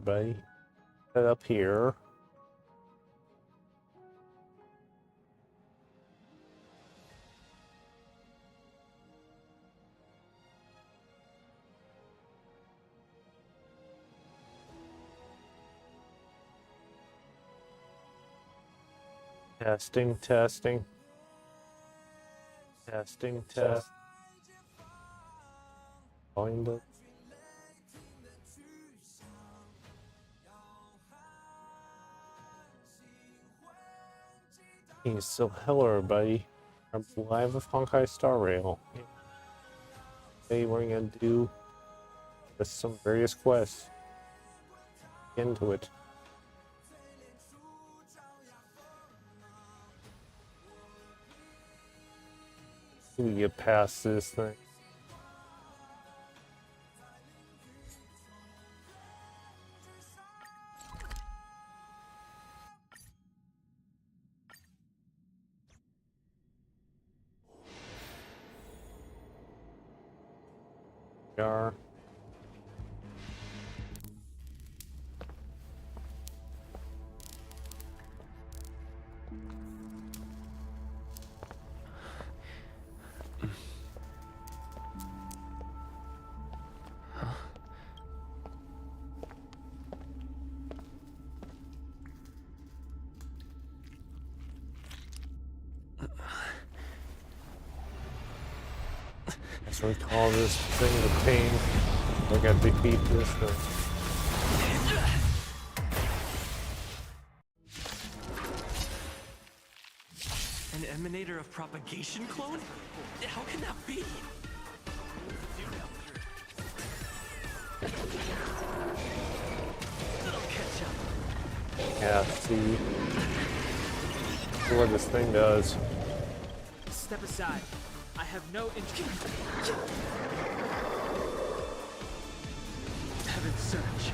buddy. Set up here. Testing, testing. Testing, test. Find it. So hello everybody. I'm live with Honkai Star Rail. Today we're gonna do some various quests. Get into it. We get past this thing. We are. So we call this thing the pain. We gotta defeat this thing. An emanator of propagation clone? How can that be? I'll catch up. Yeah, see what this thing does. Step aside. I have no interest. Heaven search.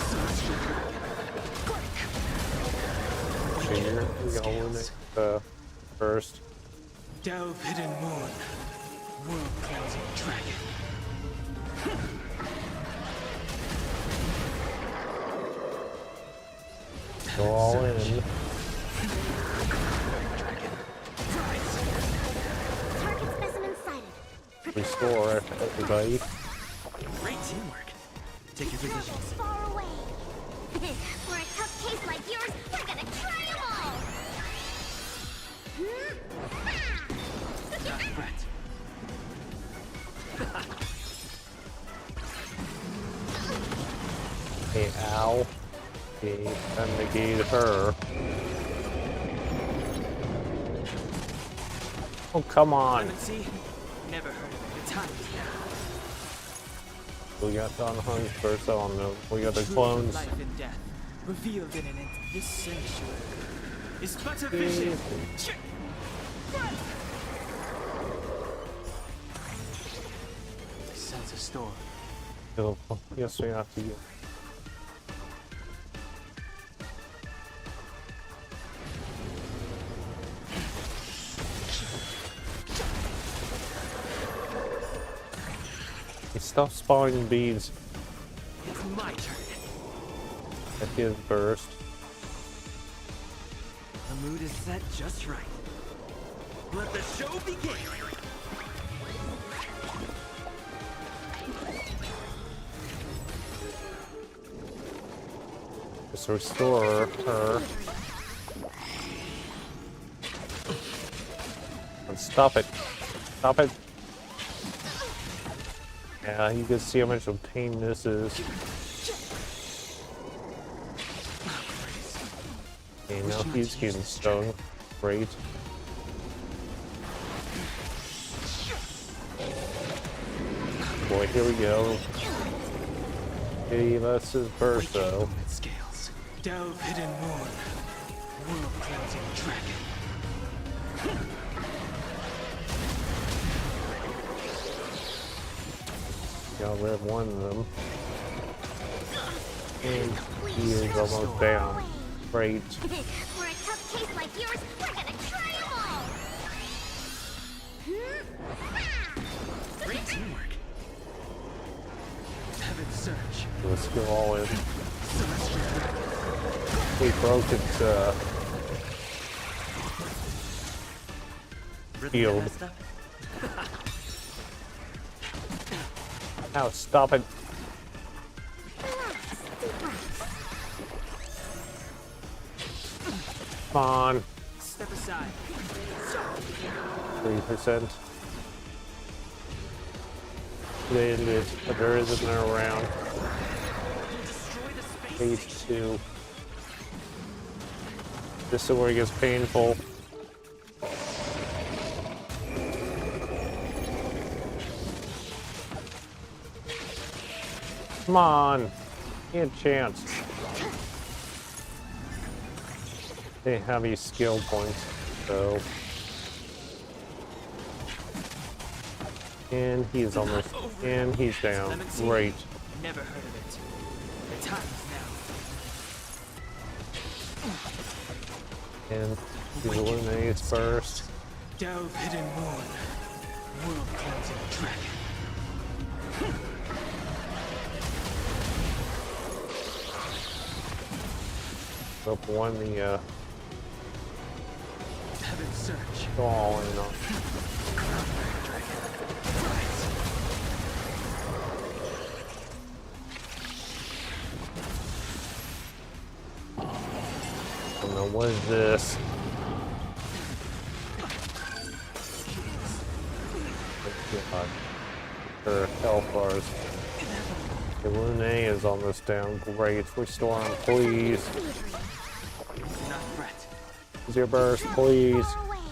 Search your dragon. Here we go with first. Delve hidden moon. World cleansing dragon. Go all in. Restore everybody. Great teamwork. Take your position. Far away. For a tough case like yours, we're gonna try them all. Not threat. Hey, ow. Okay, time to negate her. Oh, come on. See? Never heard of it. The time is now. We got Don Hunt first. I don't know. We got the clones. Life and death, revealed in an instant. This sanctuary is but a vision. Sense a storm. So, yes, we have to get. Stop spawning beads. It's my turn. At his burst. The mood is set just right. Let the show begin. Just restore her. And stop it. Stop it. Yeah, you can see how much of a pain this is. Okay, now he's getting stung. Great. Boy, here we go. Okay, that's his burst though. Scales. Delve hidden moon. World cleansing dragon. Got rid of one of them. And he is almost down. Great. For a tough case like yours, we're gonna try them all. Great teamwork. Heaven search. Let's go all in. We broke its shield. Ow, stop it. Come on. Step aside. 3%. They ended, but there isn't there around. Phase 2. This is where it gets painful. Come on. Give me a chance. They have these skill points, so. And he's almost, and he's down. Great. Never heard of it. The time is now. And he eliminates first. Delve hidden moon. World cleansing dragon. Up one, the Heaven search. all in on. Oh no, what is this? God. Her health bars. The Lune is almost down. Great. Restore him, please. Not threat. Use your burst, please.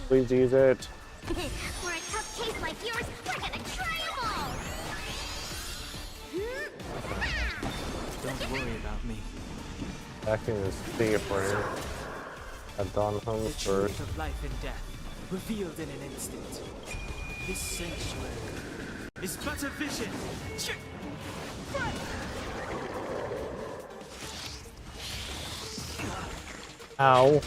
Please use it. For a tough case like yours, we're gonna try 'em all! Don't worry about me. Acting as theater. I've gone home The first. truth of life and death, revealed in an instant. This sanctuary is but a vision. Ow.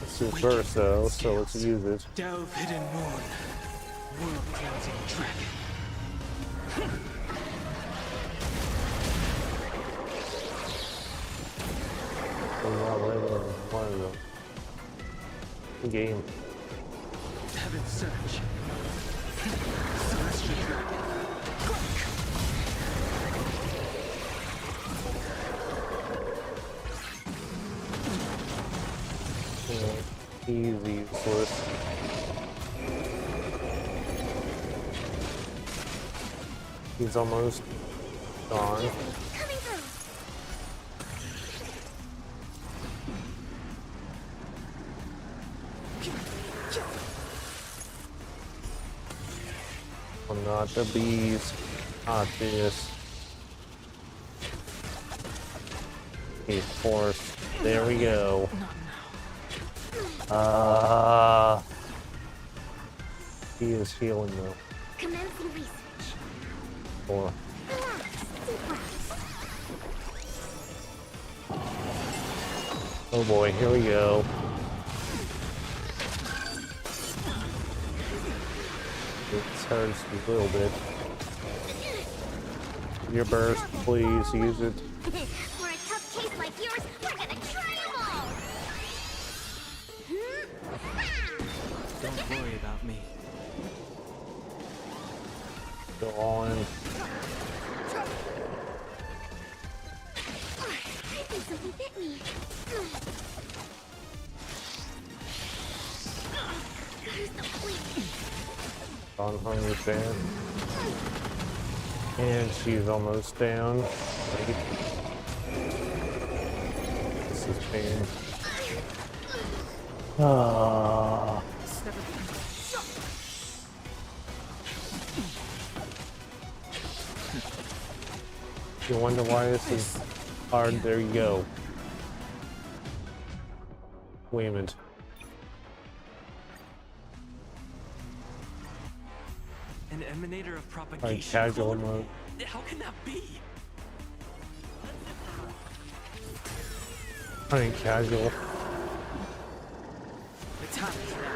It's his burst though, so let's use it. Delve hidden moon. World cleansing dragon. We're not letting one of them. Game. Heaven search. Celestial dragon. He's useless. He's almost gone. Coming through! Well, not the bees. Not this. Okay, force. There we go. He is healing though. Commencing research. Or Relax, deep breaths. oh boy, here we go. It hurts a little bit. Your burst, please use it. For a tough case like yours, we're gonna try 'em all! Don't worry about me. Go all in. I think something bit me. Where's the point? On Hunger's fan. And she's almost down. Wait. This is pain. Ah. You wonder why this is hard? There you go. Wait a minute. An emanator of Alright, propagation. casual mode. How can that be? Alright, casual. The time is now.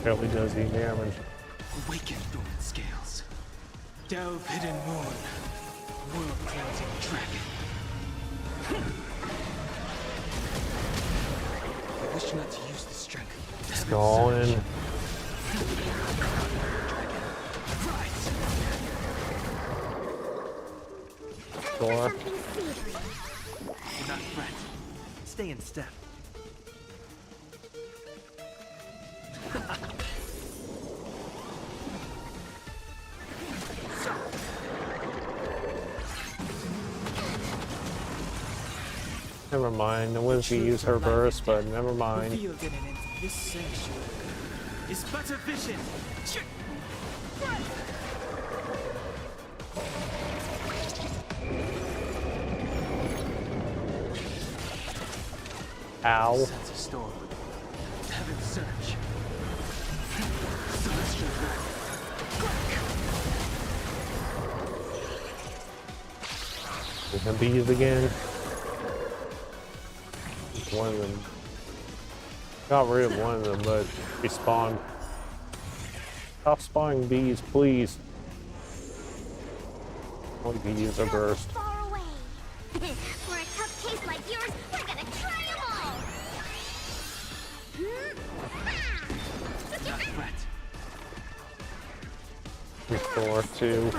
Barely does any damage. Awaken dormant scales. Delve hidden moon. World cleansing dragon. I wish not to use the strength. Let's go all in. Door. Something savory. Do not fret. Stay in step. Never mind. I was gonna use her burst, but never mind. Revealed in an instant, this sanctuary is but a vision. Ow. Sense of storm. Heaven's search. Celestial dragon. The bees again. One of them. Got rid of one of them, but respawned. Stop spawning bees, please. Only bees are burst. Far away. For a tough case like yours, we're gonna try them all. Not fret. Restore two.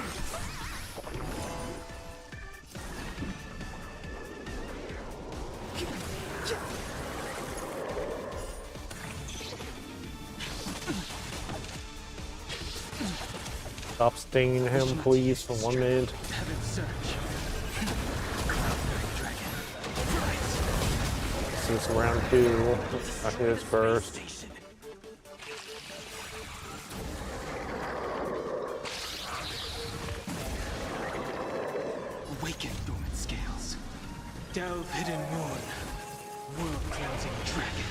Stop stinging him, please, for 1 minute. Heaven's search. This is round 2. I hit his first. Awaken dormant scales. Delve hidden moon. World cleansing dragon.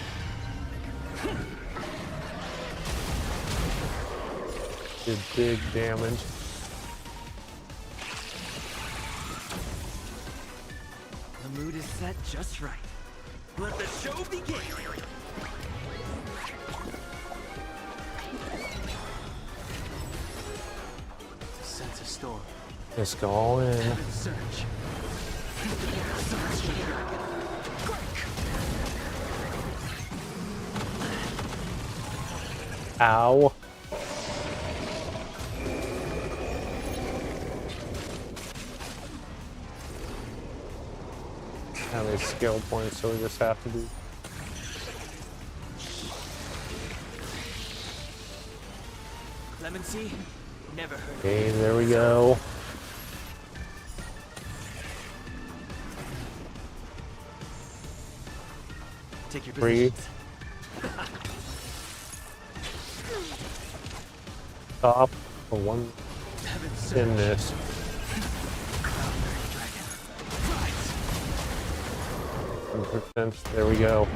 Did big damage. The mood is set just right. Let the show begin. Sense of storm. Let's go all in. Heaven's search. Celestial dragon. Ow. Have a skill point, so we just have to do. Clemency? Never heard of Okay, there we go. Take your Breathe. positions. Stop for one Heaven's in search. this. Dragon. 100%. There we go.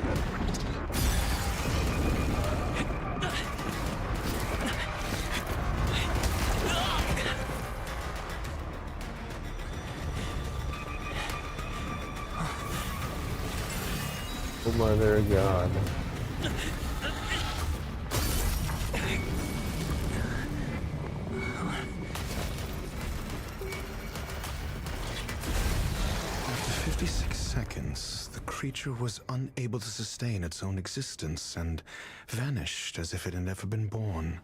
Oh mother of God. After 56 seconds, the creature was unable to sustain its own existence and vanished as if it had never been born.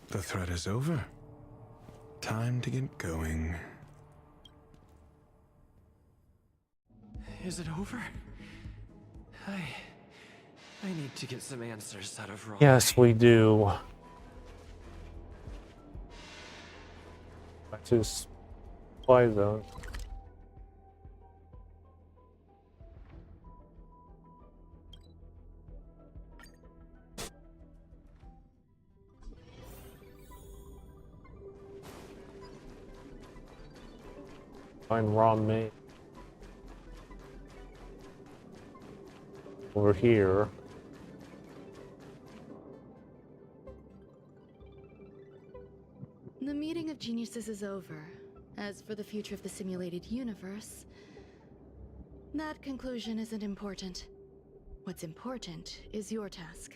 The threat is over. Time to get going. Is it over? I need to get some answers out of Ron. Yes, we do. Back to the supply zone. Find raw meat. Over here. The meeting of geniuses is over. As for the future of the simulated universe, that conclusion isn't important. What's important is your task.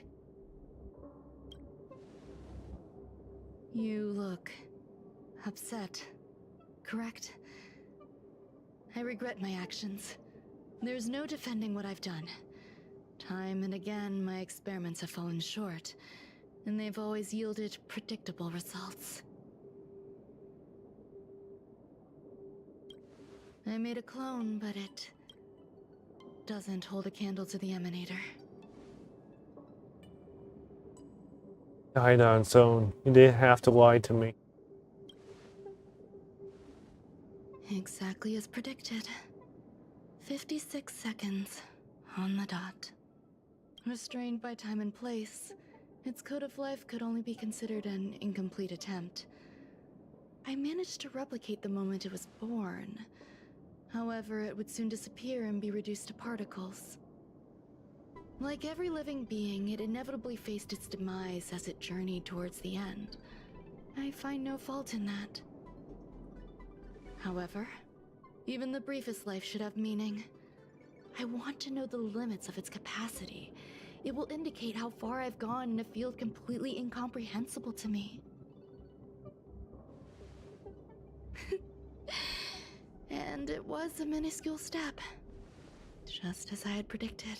You look upset, correct? I regret my actions. There's no defending what I've done. Time and again, my experiments have fallen short, and they've always yielded predictable results. I made a clone, but it doesn't hold a candle to the Emanator. Died on its own. You didn't have to lie to me. Exactly as predicted. 56 seconds on the dot. Restrained by time and place, its code of life could only be considered an incomplete attempt. I managed to replicate the moment it was born. However, it would soon disappear and be reduced to particles. Like every living being, it inevitably faced its demise as it journeyed towards the end. I find no fault in that. However, even the briefest life should have meaning. I want to know the limits of its capacity. It will indicate how far I've gone in a field completely incomprehensible to me. And it was a minuscule step, just as I had predicted.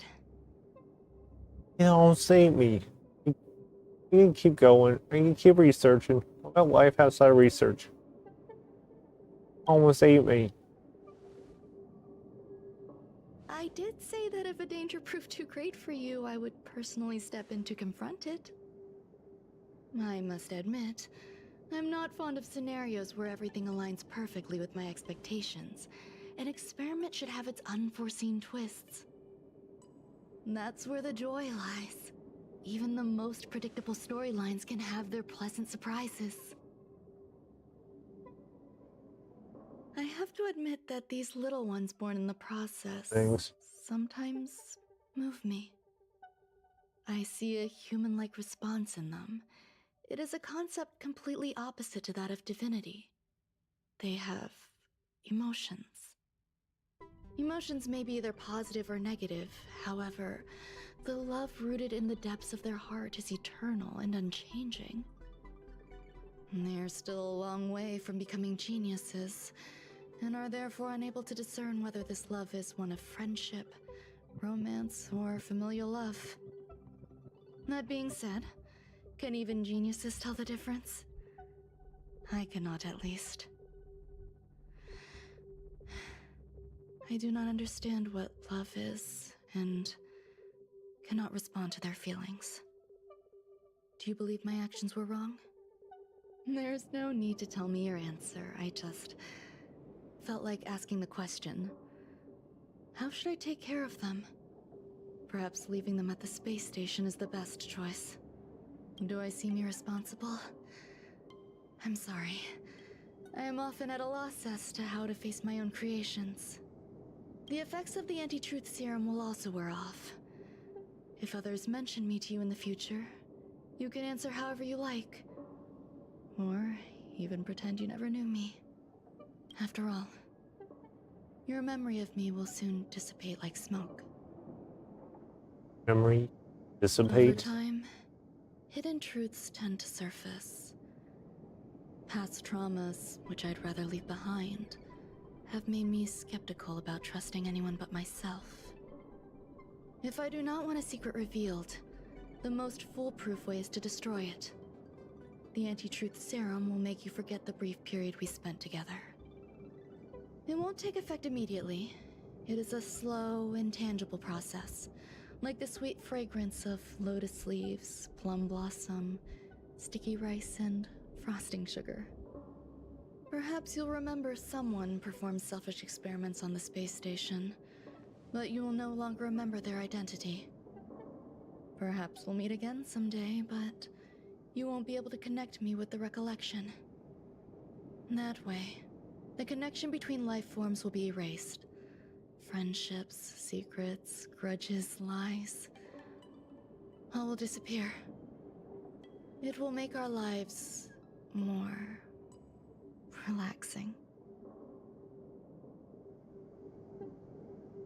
You don't see me. You can keep going. You can keep researching. What about life outside of research? Almost ate me. I did say that if a danger proved too great for you, I would personally step in to confront it. I must admit, I'm not fond of scenarios where everything aligns perfectly with my expectations. An experiment should have its unforeseen twists. That's where the joy lies. Even the most predictable storylines can have their pleasant surprises. I have to admit that these little ones born in the process Things. sometimes move me. I see a human-like response in them. It is a concept completely opposite to that of divinity. They have emotions. Emotions may be either positive or negative. However, the love rooted in the depths of their heart is eternal and unchanging. They're still a long way from becoming geniuses, and are therefore unable to discern whether this love is one of friendship, romance, or familial love. That being said, can even geniuses tell the difference? I cannot, at least. I do not understand what love is, and cannot respond to their feelings. Do you believe my actions were wrong? There's no need to tell me your answer. I just felt like asking the question. How should I take care of them? Perhaps leaving them at the space station is the best choice. Do I seem irresponsible? I'm sorry. I am often at a loss as to how to face my own creations. The effects of the anti-truth serum will also wear off. If others mention me to you in the future, you can answer however you like. Or even pretend you never knew me. After all, your memory of me will soon dissipate like smoke. Memory Over dissipate. time, hidden truths tend to surface. Past traumas, which I'd rather leave behind, have made me skeptical about trusting anyone but myself. If I do not want a secret revealed, the most foolproof way is to destroy it. The anti-truth serum will make you forget the brief period we spent together. It won't take effect immediately. It is a slow, intangible process, like the sweet fragrance of lotus leaves, plum blossom, sticky rice, and frosting sugar. Perhaps you'll remember someone performed selfish experiments on the space station, but you will no longer remember their identity. Perhaps we'll meet again someday, but you won't be able to connect me with the recollection. That way, the connection between life forms will be erased. Friendships, secrets, grudges, lies, all will disappear. It will make our lives more relaxing.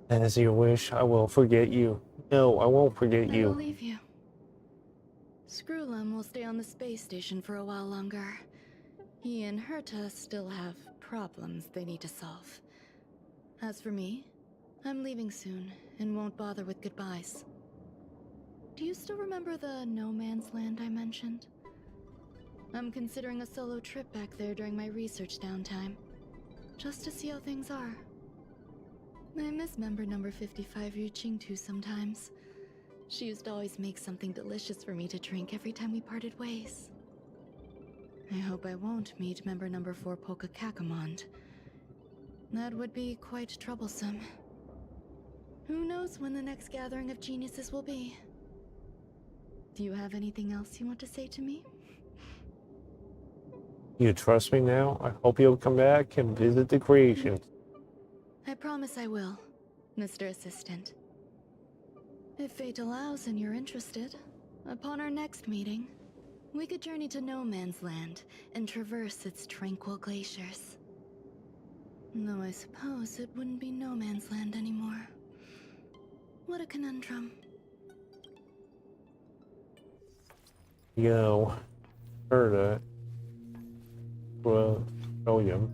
As you wish, I will forget you. No, I won't forget I you. believe you. Screwlum will stay on the space station for a while longer. He and Herta still have problems they need to solve. As for me, I'm leaving soon and won't bother with goodbyes. Do you still remember the no man's land I mentioned? I'm considering a solo trip back there during my research downtime, just to see how things are. I miss member number 55 Ryuching sometimes. She used to always make something delicious for me to drink every time we parted ways. I hope I won't meet member number 4 Polka Kakamond. That would be quite troublesome. Who knows when the next gathering of geniuses will be? Do you have anything else you want to say to me? You trust me now? I hope you'll come back and visit the creations. I promise I will, Mr. Assistant. If fate allows and you're interested, upon our next meeting, we could journey to No Man's Land and traverse its tranquil glaciers. Though I suppose it wouldn't be No Man's Land anymore. What a conundrum. Yo, heard it. Well, William.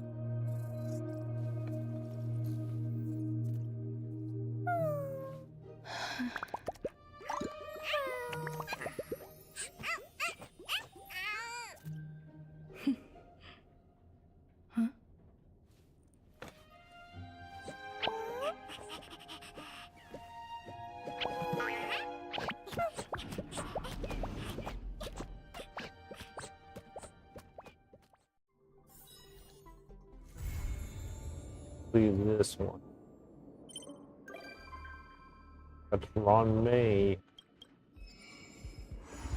Leave this one. That's Ron May.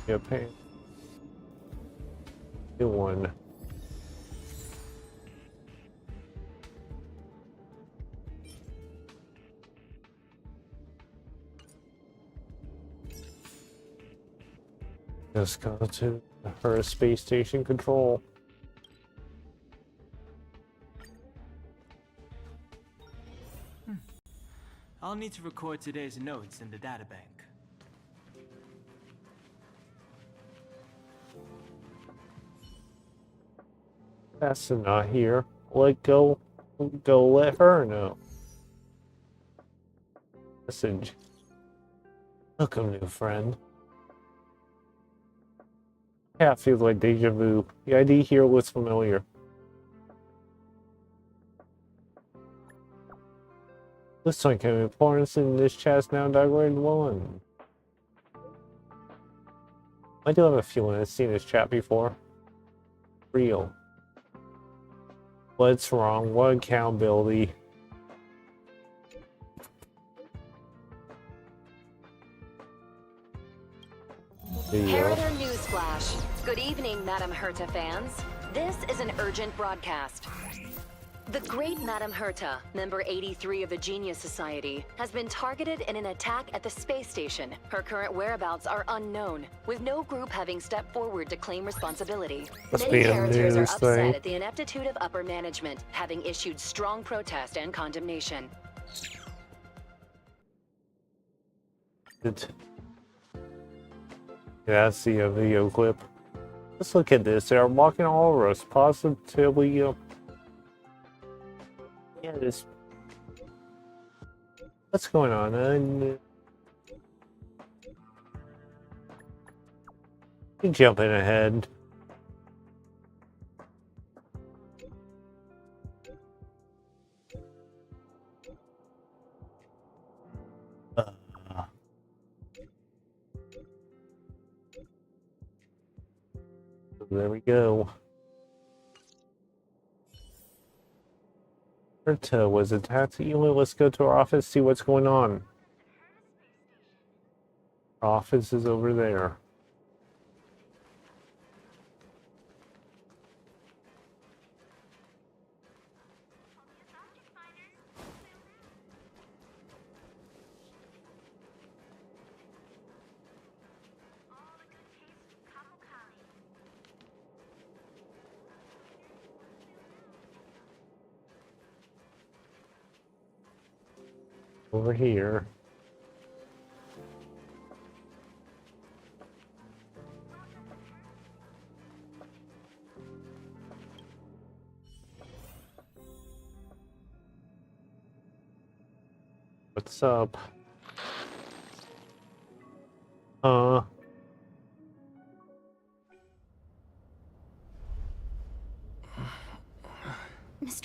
Japan. New one. Just go to her space station control. I'll need to record today's notes in the databank. That's not here. Go let her know. Message. Welcome, new friend. Yeah, it feels like deja vu. The ID here looks familiar. Looks like I'm important in this chat's now divided one. I do have a feeling I've seen this chat before. Real. What's wrong? What accountability? Herita Newsflash. Good evening, Madame Herta fans. This is an urgent broadcast. The great Madame Herta, member 83 of the Genius Society, has been targeted in an attack at the space station. Her current whereabouts are unknown, with no group having stepped forward to claim responsibility. Must Many be a characters are news upset thing. at the ineptitude of upper management, having issued strong protest and condemnation. Yeah, I see a video clip. Let's look at this. They're mocking all of us. Positively, yeah, this. What's going on? You're jumping ahead. There we go. Herta was attacked. Let's go to our office, see what's going on. Our office is over there. Over here. What's up? Mr.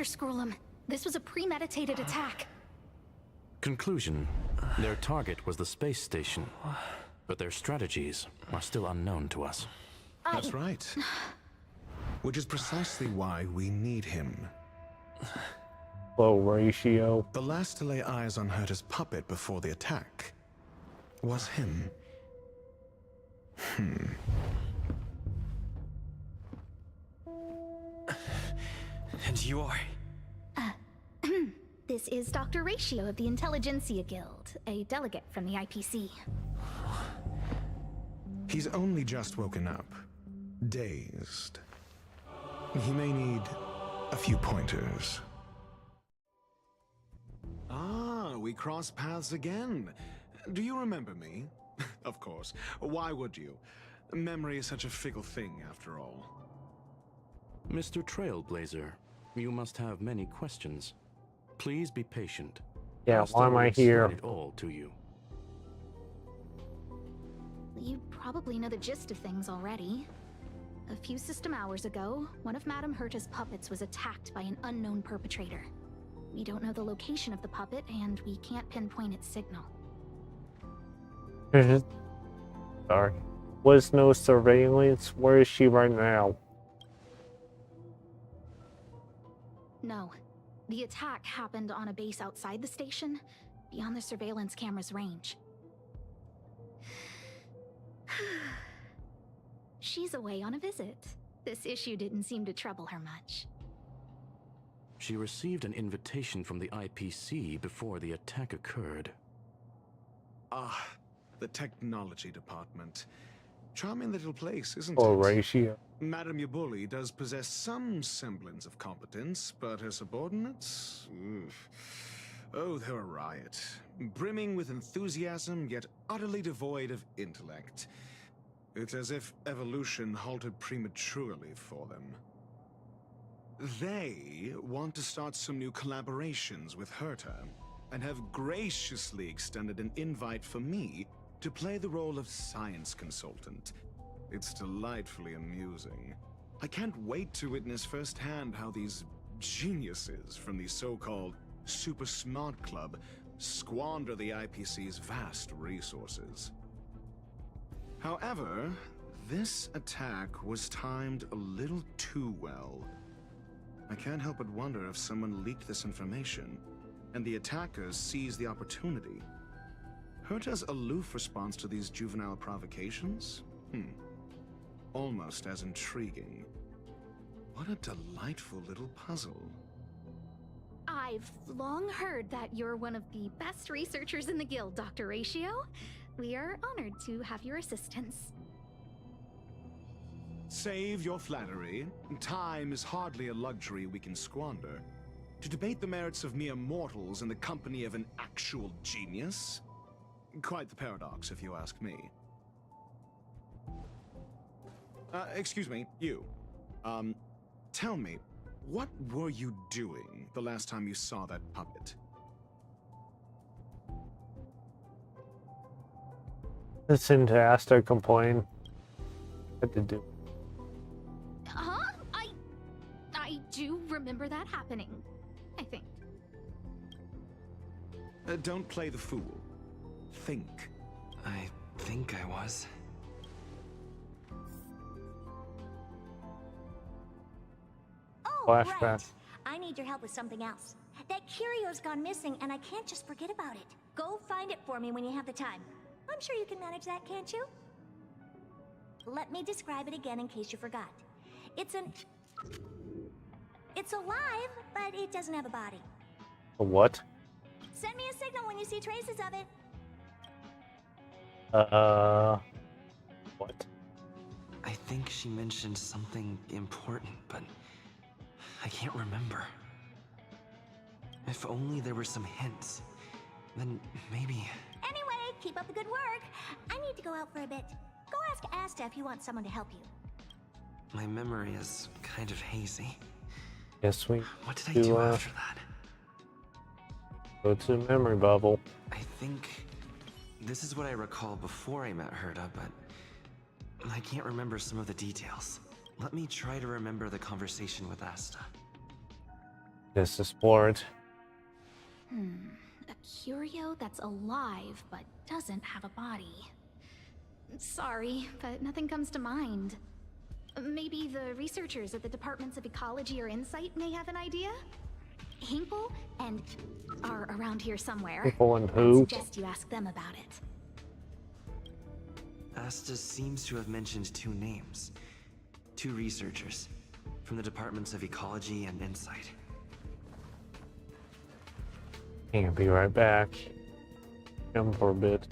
Scrollum, this was a premeditated attack. Conclusion. Their target was the space station, but their strategies are still unknown to us. That's right. Which is precisely why we need him. Low ratio. The last to lay eyes on Herta's puppet before the attack was him. And you are? This is Dr. Ratio of the Intelligentsia Guild, a delegate from the IPC. He's only just woken up, dazed. He may need a few pointers. Ah, we cross paths again. Do you remember me? Of course. Why would you? Memory is such a fickle thing, after all. Mr. Trailblazer, you must have many questions. Please be patient. Yeah, Asta why am will I explain here? it all to you. You probably know the gist of things already. A few system hours ago, one of Madame Herta's puppets was attacked by an unknown perpetrator. We don't know the location of the puppet, and we can't pinpoint its signal. Sorry. Was no surveillance. Where is she right now? No. The attack happened on a base outside the station, beyond the surveillance camera's range. She's away on a visit. This issue didn't seem to trouble her much. She received an invitation from the IPC before the attack occurred. Ah, the technology department. Charming little place, isn't Low it? ratio. Madame Yabuli does possess some semblance of competence, but her subordinates? Oof. Oh, they're a riot. Brimming with enthusiasm, yet utterly devoid of intellect. It's as if evolution halted prematurely for them. They want to start some new collaborations with Herta, and have graciously extended an invite for me to play the role of science consultant. It's delightfully amusing. I can't wait to witness firsthand how these geniuses from the so-called Super Smart Club squander the IPC's vast resources. However, this attack was timed a little too well. I can't help but wonder if someone leaked this information, and the attackers seized the opportunity. Herta's aloof response to these juvenile provocations? Almost as intriguing. What a delightful little puzzle. I've long heard that you're one of the best researchers in the guild, Dr. Ratio. We are honored to have your assistance. Save your flattery. Time is hardly a luxury we can squander. To debate the merits of mere mortals in the company of an actual genius? Quite the paradox, if you ask me. Excuse me, you. Tell me, what were you doing the last time you saw that puppet? Listen to Asta complain. What to do? Huh? I do remember that happening, I think. Don't play the fool. Think. I think I was. Oh, Flashback. right. I need your help with something else. That curio's gone missing, and I can't just forget about it. Go find it for me when you have the time. I'm sure you can manage that, can't you? Let me describe it again in case you forgot. It's alive, but it doesn't have a body. A what? Send me a signal when you see traces of it. What? I think she mentioned something important, but I can't remember. If only there were some hints, then maybe... Anyway, keep up the good work. I need to go out for a bit. Go ask Asta if you want someone to help you. My memory is kind of hazy. Yes, we What did I do, do after that? Go to the memory bubble. I think this is what I recall before I met Herta, but I can't remember some of the details. Let me try to remember the conversation with Asta. Let's explore it. A curio that's alive but doesn't have a body. Sorry, but nothing comes to mind. Maybe the researchers at the Departments of Ecology or Insight may have an idea? Hinkle and are around here somewhere. Hinkle and I'd who? suggest you ask them about it. Asta seems to have mentioned two names. Two researchers from the Departments of Ecology and Insight. Can't be right back. Come for a bit.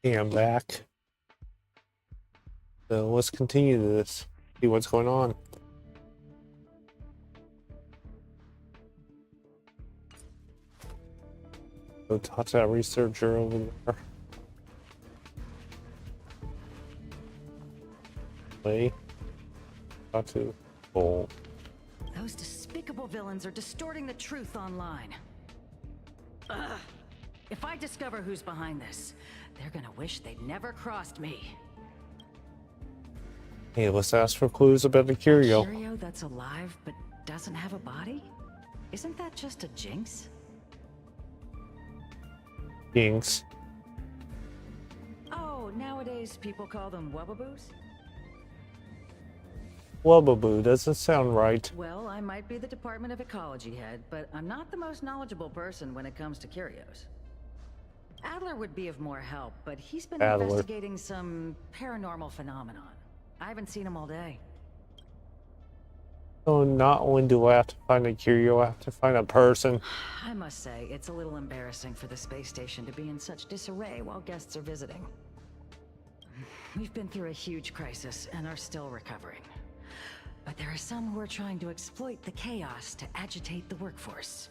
Okay, I'm back. So let's continue this. See what's going on. Go talk to that researcher over there. Play. Talk to Cole. Those despicable villains are distorting the truth online. Ugh. If I discover who's behind this, they're gonna wish they'd never crossed me. Hey, let's ask for clues about the curio. A curio that's alive but doesn't have a body? Isn't that just a jinx? Jinx. Oh, nowadays people call them wubbaboos? Wubbaboo, doesn't sound right. Well, I might be the Department of Ecology head, but I'm not the most knowledgeable person when it comes to curios. Adler would be of more help, but he's been Adler. investigating some paranormal phenomenon. I haven't seen him all day. So not only do I have to find a curio, I have to find a person. I must say, it's a little embarrassing for the space station to be in such disarray while guests are visiting. We've been through a huge crisis and are still recovering. But there are some who are trying to exploit the chaos to agitate the workforce.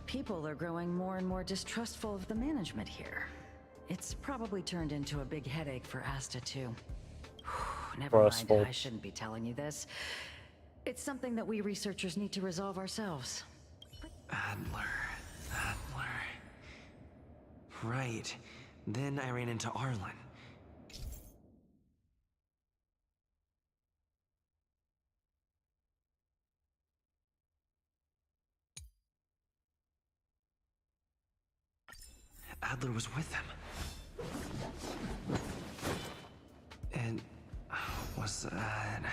People are growing more and more distrustful of the management here. It's probably turned into a big headache for Asta too. Never mind, I shouldn't be telling you this. It's something that we researchers need to resolve ourselves. Adler. Right. Then I ran into Arlen. Adler was with him. And was that...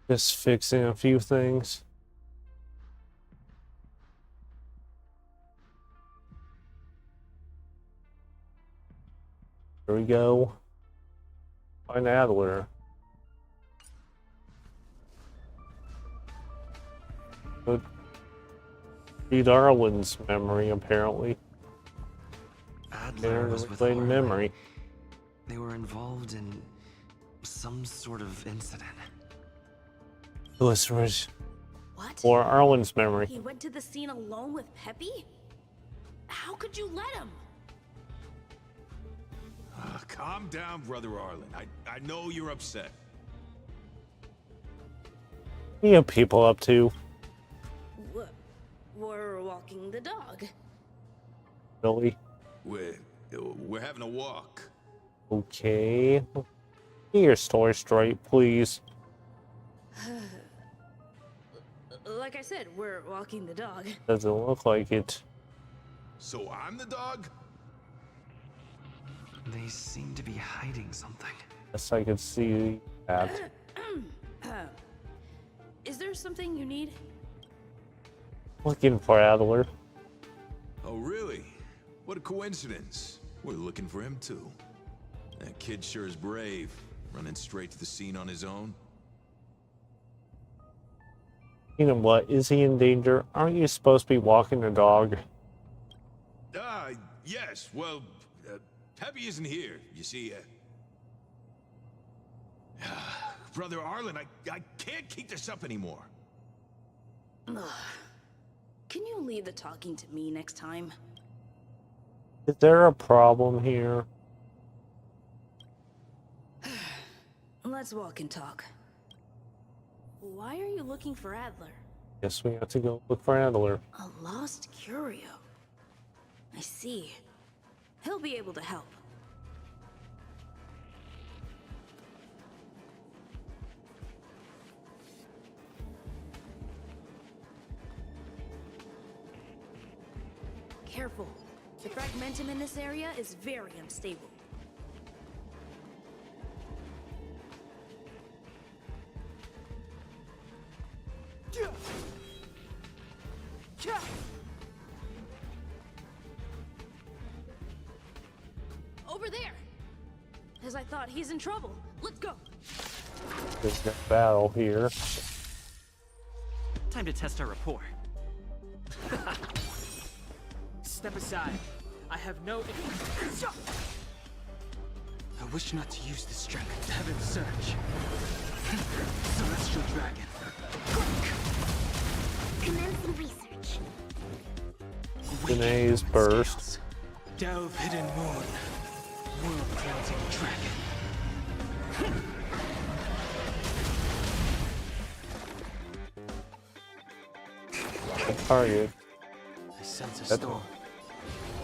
Just fixing a few things. There we go. Find Adler. Good. Read Arlen's memory, apparently. Adler was with Played Arlen. memory. They were involved in some sort of incident. This was What? for Arlen's memory. He went to the scene alone with Peppy? How could you let him? Calm down, Brother Arlen. I know you're upset. What are people up to? We're walking the dog. Really? We're having a walk. Okay. Get your story straight, please. Like I said, we're walking the dog. Doesn't look like it. So I'm the dog? They seem to be hiding something. Yes, I could see that. Is there something you need? Looking for Adler. Oh, really? What a coincidence. We're looking for him, too. That kid sure is brave, running straight to the scene on his own. You know what? Is he in danger? Aren't you supposed to be walking the dog? Yes. Well, Peppy isn't here, you see. Brother Arlen, I can't keep this up anymore. Can you leave the talking to me next time? Is there a problem here? Let's walk and talk. Why are you looking for Adler? Guess we have to go look for Adler. A lost curio. I see. He'll be able to help. Careful. The fragmentum in this area is very unstable. Over there! As I thought, he's in trouble. Let's go! There's a battle here. Time to test our rapport. Step aside. I have no... I wish not to use this strength. Heaven's Surge. Celestial Dragon. Commencing research. Danae's burst. Delve Hidden Moon. World Cleansing Dragon. The target. I sense a That's storm.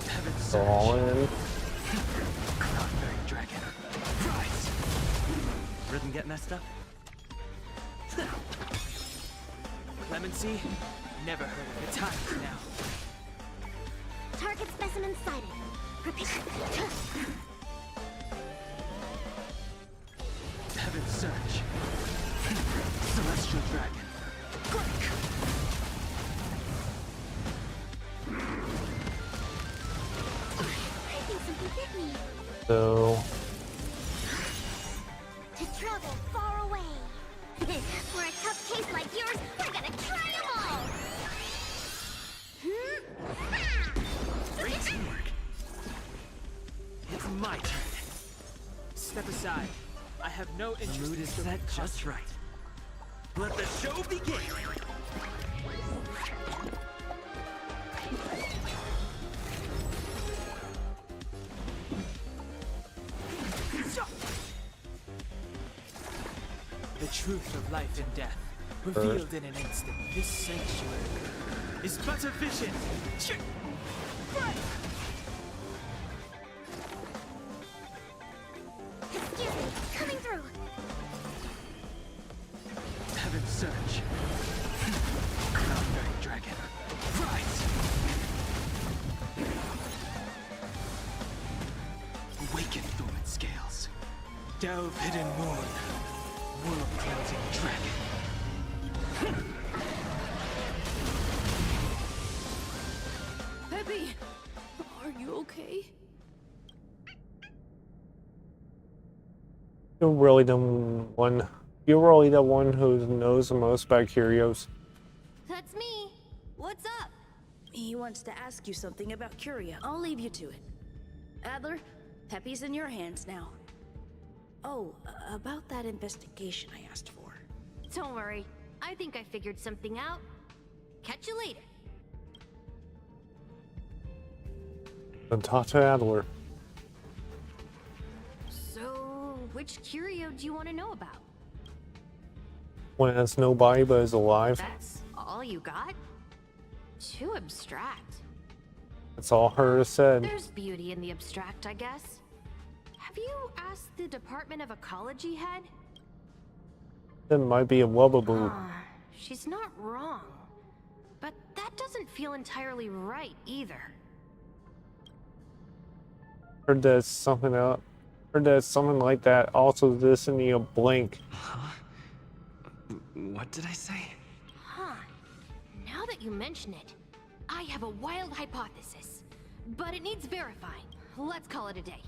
Heaven's So all Surge. in. Cloudberry Dragon. Rise! Rhythm get messed up? Clemency? Never heard of the times now. Target specimen sighted. Prepare. Heaven's Surge. Celestial Dragon. I think something hit me. So To travel far away. For a tough case like yours, we're gonna try them all. Great teamwork. It's my turn. Step aside. I have no interest The mood in is set just right. Let the show begin! The truth of life and death, revealed in an instant. This sanctuary is but a vision. Excuse me, coming through. Heaven's Surge. Cloudberry Dragon. Rise! Awaken dormant scales. Delve Hidden Moon. World Cleansing Dragon. You're really the one. You're really the one who knows the most about curios. That's me. What's up? He wants to ask you something about Curia. I'll leave you to it. Adler, Peppy's in your hands now. Oh, about that investigation I asked for. Don't worry. I think I figured something out. Catch you later. Then talk to Adler. So, which curio do you want to know about? When it's nobody but is alive. That's all you got? Too abstract. That's all her said. There's beauty in the abstract, I guess. Have you asked the Department of Ecology head? It might be a wubbaboo. She's not wrong. But that doesn't feel entirely right either. Heard that something else. Heard that something like that also this in the blink. Huh? What did I say? Huh. Now that you mention it, I have a wild hypothesis. But it needs verifying. Let's call it a day.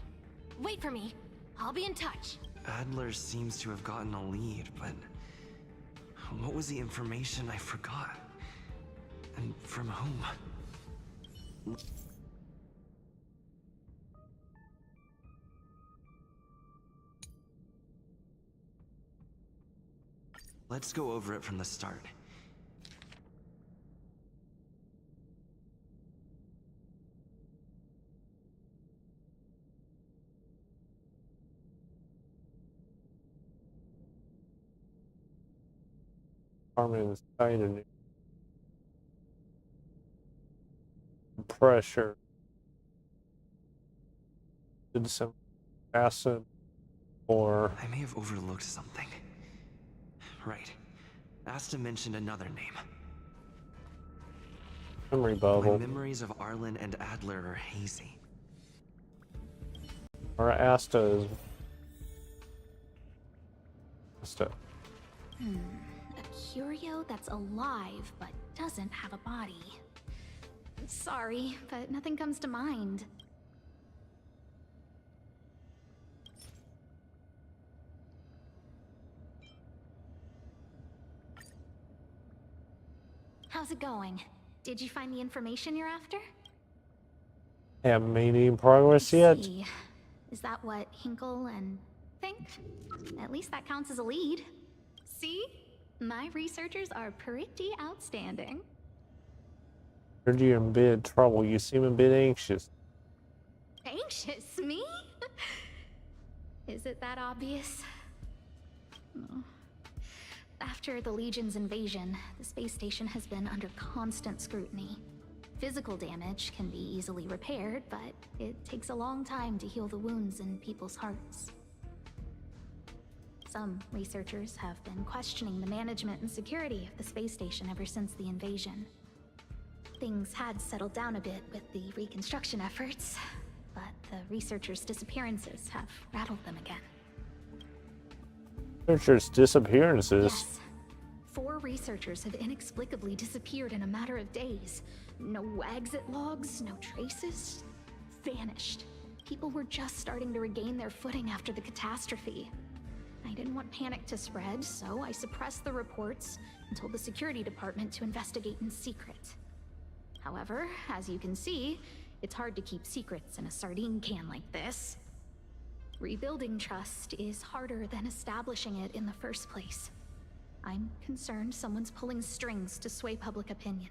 Wait for me. I'll be in touch. Adler seems to have gotten a lead, but what was the information I forgot? And from whom? Let's go over it from the start. Harmon's tighter. Pressure. Did some acid or I may have overlooked something. Right. Asta mentioned another name. memory bubble. My memories of Arlen and Adler are hazy. Or Asta is. Asta. A curio that's alive but doesn't have a body. Sorry, but nothing comes to mind. How's it going? Did you find the information you're after? Haven't made any progress yet. See. Is that what Hinkle and think? At least that counts as a lead. See? My researchers are pretty outstanding. Heard you're in a bit of trouble. You seem a bit anxious. Anxious? Me? Is it that obvious? No. After the Legion's invasion, the space station has been under constant scrutiny. Physical damage can be easily repaired, but it takes a long time to heal the wounds in people's hearts. Some researchers have been questioning the management and security of the space station ever since the invasion. Things had settled down a bit with the reconstruction efforts, but the researchers' disappearances have rattled them again. Researchers' disappearances. Yes. 4 researchers have inexplicably disappeared in a matter of days. No exit logs, no traces. Vanished. People were just starting to regain their footing after the catastrophe. I didn't want panic to spread, so I suppressed the reports and told the security department to investigate in secret. However, as you can see, it's hard to keep secrets in a sardine can like this. Rebuilding trust is harder than establishing it in the first place. I'm concerned someone's pulling strings to sway public opinion.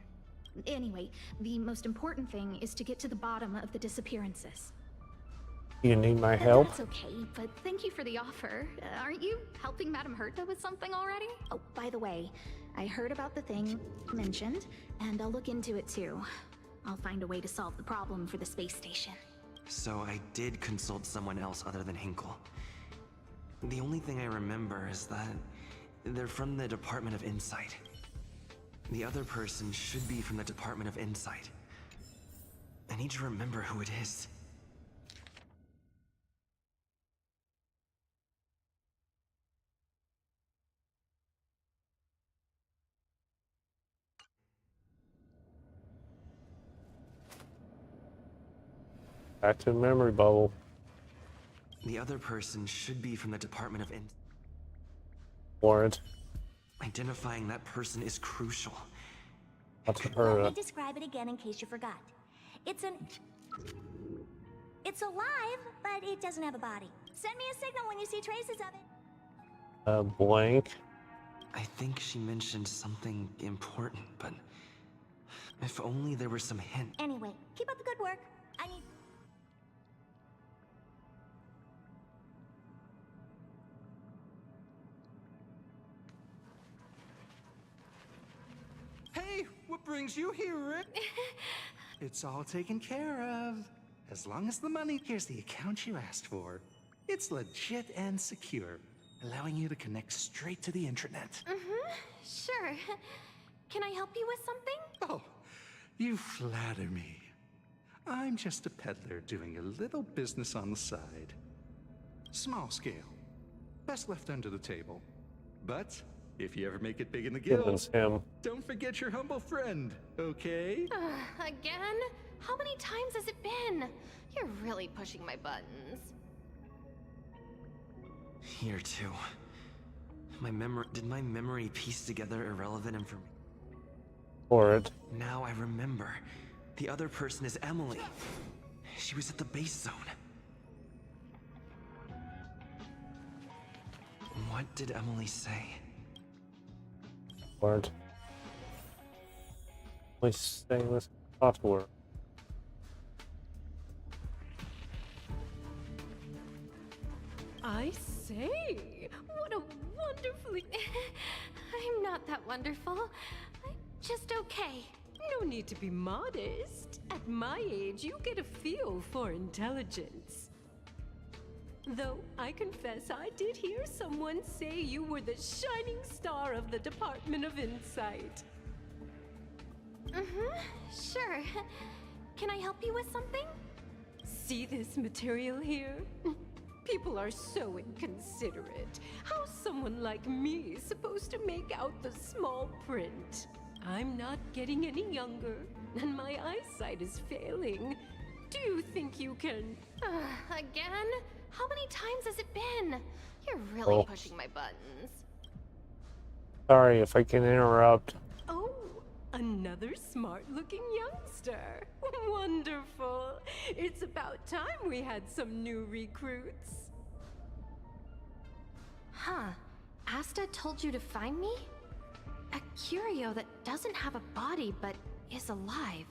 Anyway, the most important thing is to get to the bottom of the disappearances. You need my help? That's okay, but thank you for the offer. Aren't you helping Madame Herta with something already? Oh, by the way, I heard about the thing you mentioned, and I'll look into it too. I'll find a way to solve the problem for the space station. So I did consult someone else other than Hinkle. The only thing I remember is that they're from the Department of Insight. The other person should be from the Department of Insight. I need to remember who it is. Back to the memory bubble. The other person should be from the Department of Warrant. Identifying that person is crucial. What's Let her? me describe it again in case you forgot. It's alive, but it doesn't have a body. Send me a signal when you see traces of it. Blank. I think she mentioned something important, but if only there were some hint. Anyway, keep up the good work. I need... Hey, what brings you here, Rick? It's all taken care of. As long as the money clears the account you asked for, it's legit and secure, allowing you to connect straight to the intranet. Sure. Can I help you with something? Oh, you flatter me. I'm just a peddler doing a little business on the side. Small scale. Best left under the table. But if you ever make it big in the guild, Goodness, him. don't forget your humble friend, okay? Again? How many times has it been? You're really pushing my buttons. Here too. Did my memory piece together irrelevant information? Warrant. Now I remember. The other person is Emily. She was at the base zone. What did Emily say? Warrant. Please stay with software. I say, what a wonderfully... I'm not that wonderful. I'm just okay. No need to be modest. At my age, you get a feel for intelligence. Though I confess I did hear someone say you were the shining star of the Department of Insight. Sure. Can I help you with something? See this material here? People are so inconsiderate. How's someone like me supposed to make out the small print? I'm not getting any younger, and my eyesight is failing. Do you think you can... Again? How many times has it been? You're really pushing my buttons. Sorry if I can interrupt. Oh, another smart-looking youngster. Wonderful. It's about time we had some new recruits. Huh. Asta told you to find me? A curio that doesn't have a body but is alive.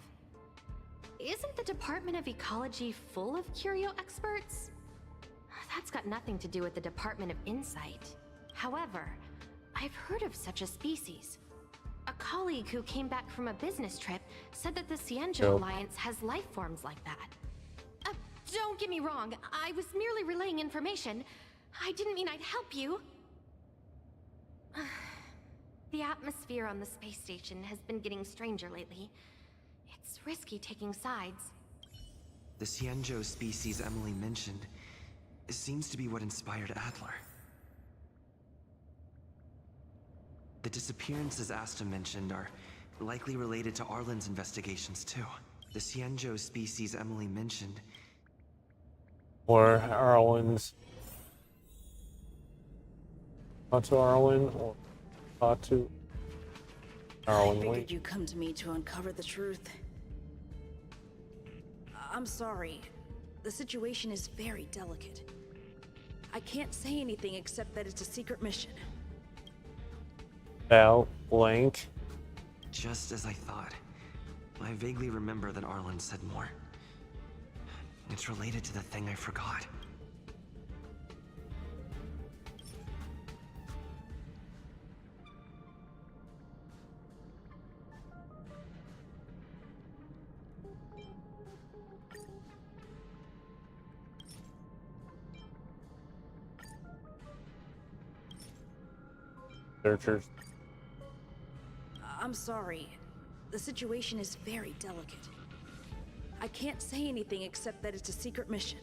Isn't the Department of Ecology full of curio experts? That's got nothing to do with the Department of Insight. However, I've heard of such a species. A colleague who came back from a business trip said that the Cianjo Alliance has life forms like that. Don't get me wrong, I was merely relaying information. I didn't mean I'd help you. The atmosphere on the space station has been getting stranger lately. It's risky taking sides. The Cianjo species Emily mentioned seems to be what inspired Adler. The disappearances Asta mentioned are likely related to Arlen's investigations too. The Cianjo species Emily mentioned... Or Arlen's... Onto Arlen, or onto Arlen. I figured you'd come to me to uncover the truth. I'm sorry. The situation is very delicate. I can't say anything except that it's a secret mission. Val, blank. Just as I thought. I vaguely remember that Arlen said more. It's related to the thing I forgot. Searchers. I'm sorry. The situation is very delicate. I can't say anything except that it's a secret mission.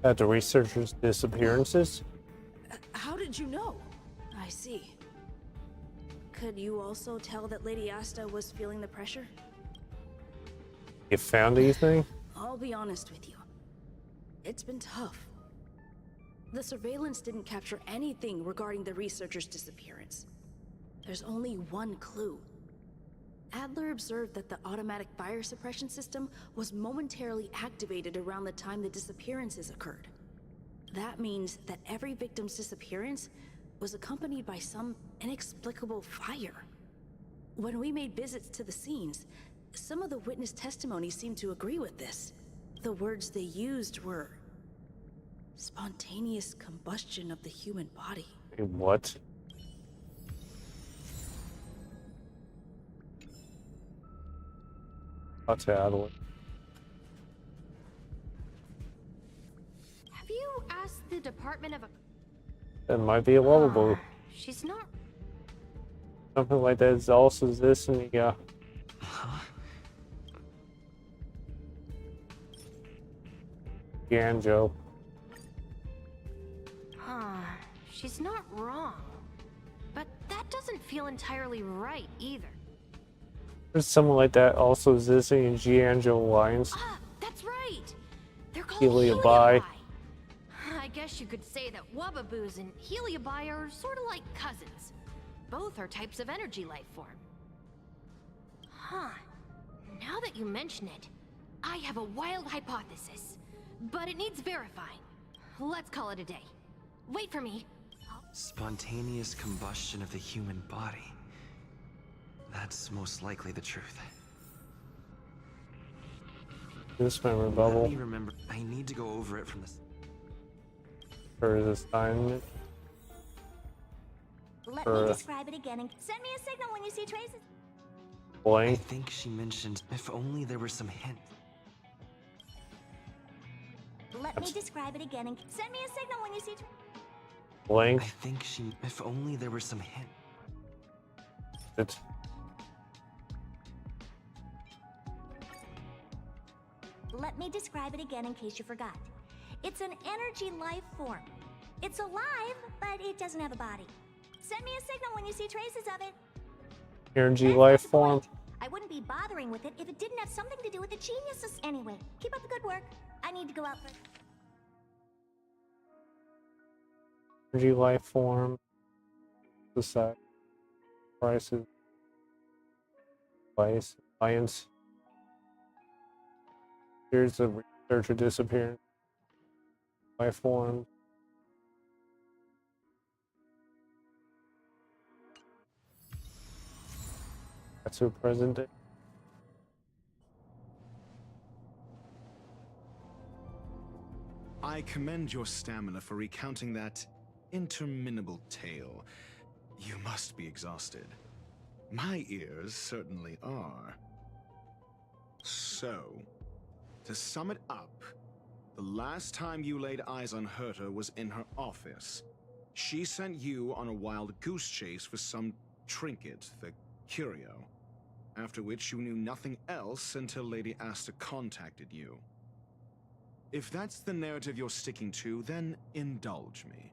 At the researchers' disappearances? How did you know? I see. Could you also tell that Lady Asta was feeling the pressure? You found anything? I'll be honest with you. It's been tough. The surveillance didn't capture anything regarding the researcher's disappearance. There's only one clue. Adler observed that the automatic fire suppression system was momentarily activated around the time the disappearances occurred. That means that every victim's disappearance was accompanied by some inexplicable fire. When we made visits to the scenes, some of the witness testimony seemed to agree with this. The words they used were spontaneous combustion of the human body. Hey, what? That's Adler. Have you asked the Department of... That might be a lovable. She's not... Something like that is also this in the Ganjo. She's not wrong. But that doesn't feel entirely right either. There's someone like that also existing in Giangio Alliance. That's right! They're called Heliobi. I guess you could say that Wubbaboos and Heliobi are sort of like cousins. Both are types of energy life form. Now that you mention it, I have a wild hypothesis. But it needs verifying. Let's call it a day. Wait for me. Spontaneous combustion of the human body. That's most likely the truth. This memory Let bubble me remember. I need to go over it from the... for his assignment. Let For me describe it again and send me a signal when you see traces. I blank. think she mentioned if only there were some hint. Let me describe it again and send me a signal when you see Blank. I think she... if only there were some hint. It's Let me describe it again in case you forgot. It's an energy life form. It's alive, but it doesn't have a body. Send me a signal when you see traces of it. energy life form. I wouldn't be bothering with it if it didn't have something to do with the geniuses. Anyway, keep up the good work. I need to go out for... Energy life form. Society. Prices. Alliance. Here's the researcher disappearance. Life form. That's her present day. I commend your stamina for recounting that interminable tale. You must be exhausted. My ears certainly are. So, to sum it up, the last time you laid eyes on Herta was in her office. She sent you on a wild goose chase for some trinket, the curio. After which you knew nothing else until Lady Asta contacted you. If that's the narrative you're sticking to, then indulge me.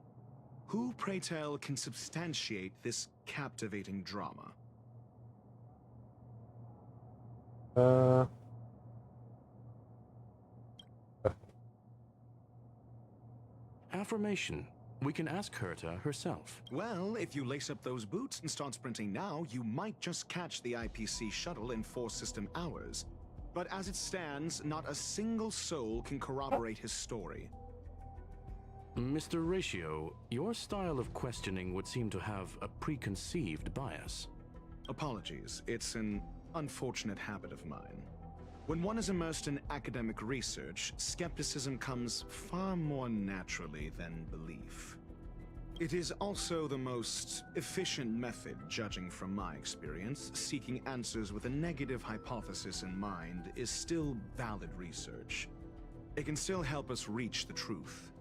Who, pray tell, can substantiate this captivating drama? Affirmation. We can ask Herta herself. Well, if you lace up those boots and start sprinting now, you might just catch the IPC shuttle in 4 system hours. But as it stands, not a single soul can corroborate his story. Mr. Ratio, your style of questioning would seem to have a preconceived bias. Apologies, it's an unfortunate habit of mine. When one is immersed in academic research, skepticism comes far more naturally than belief. It is also the most efficient method, judging from my experience. Seeking answers with a negative hypothesis in mind is still valid research. It can still help us reach the truth.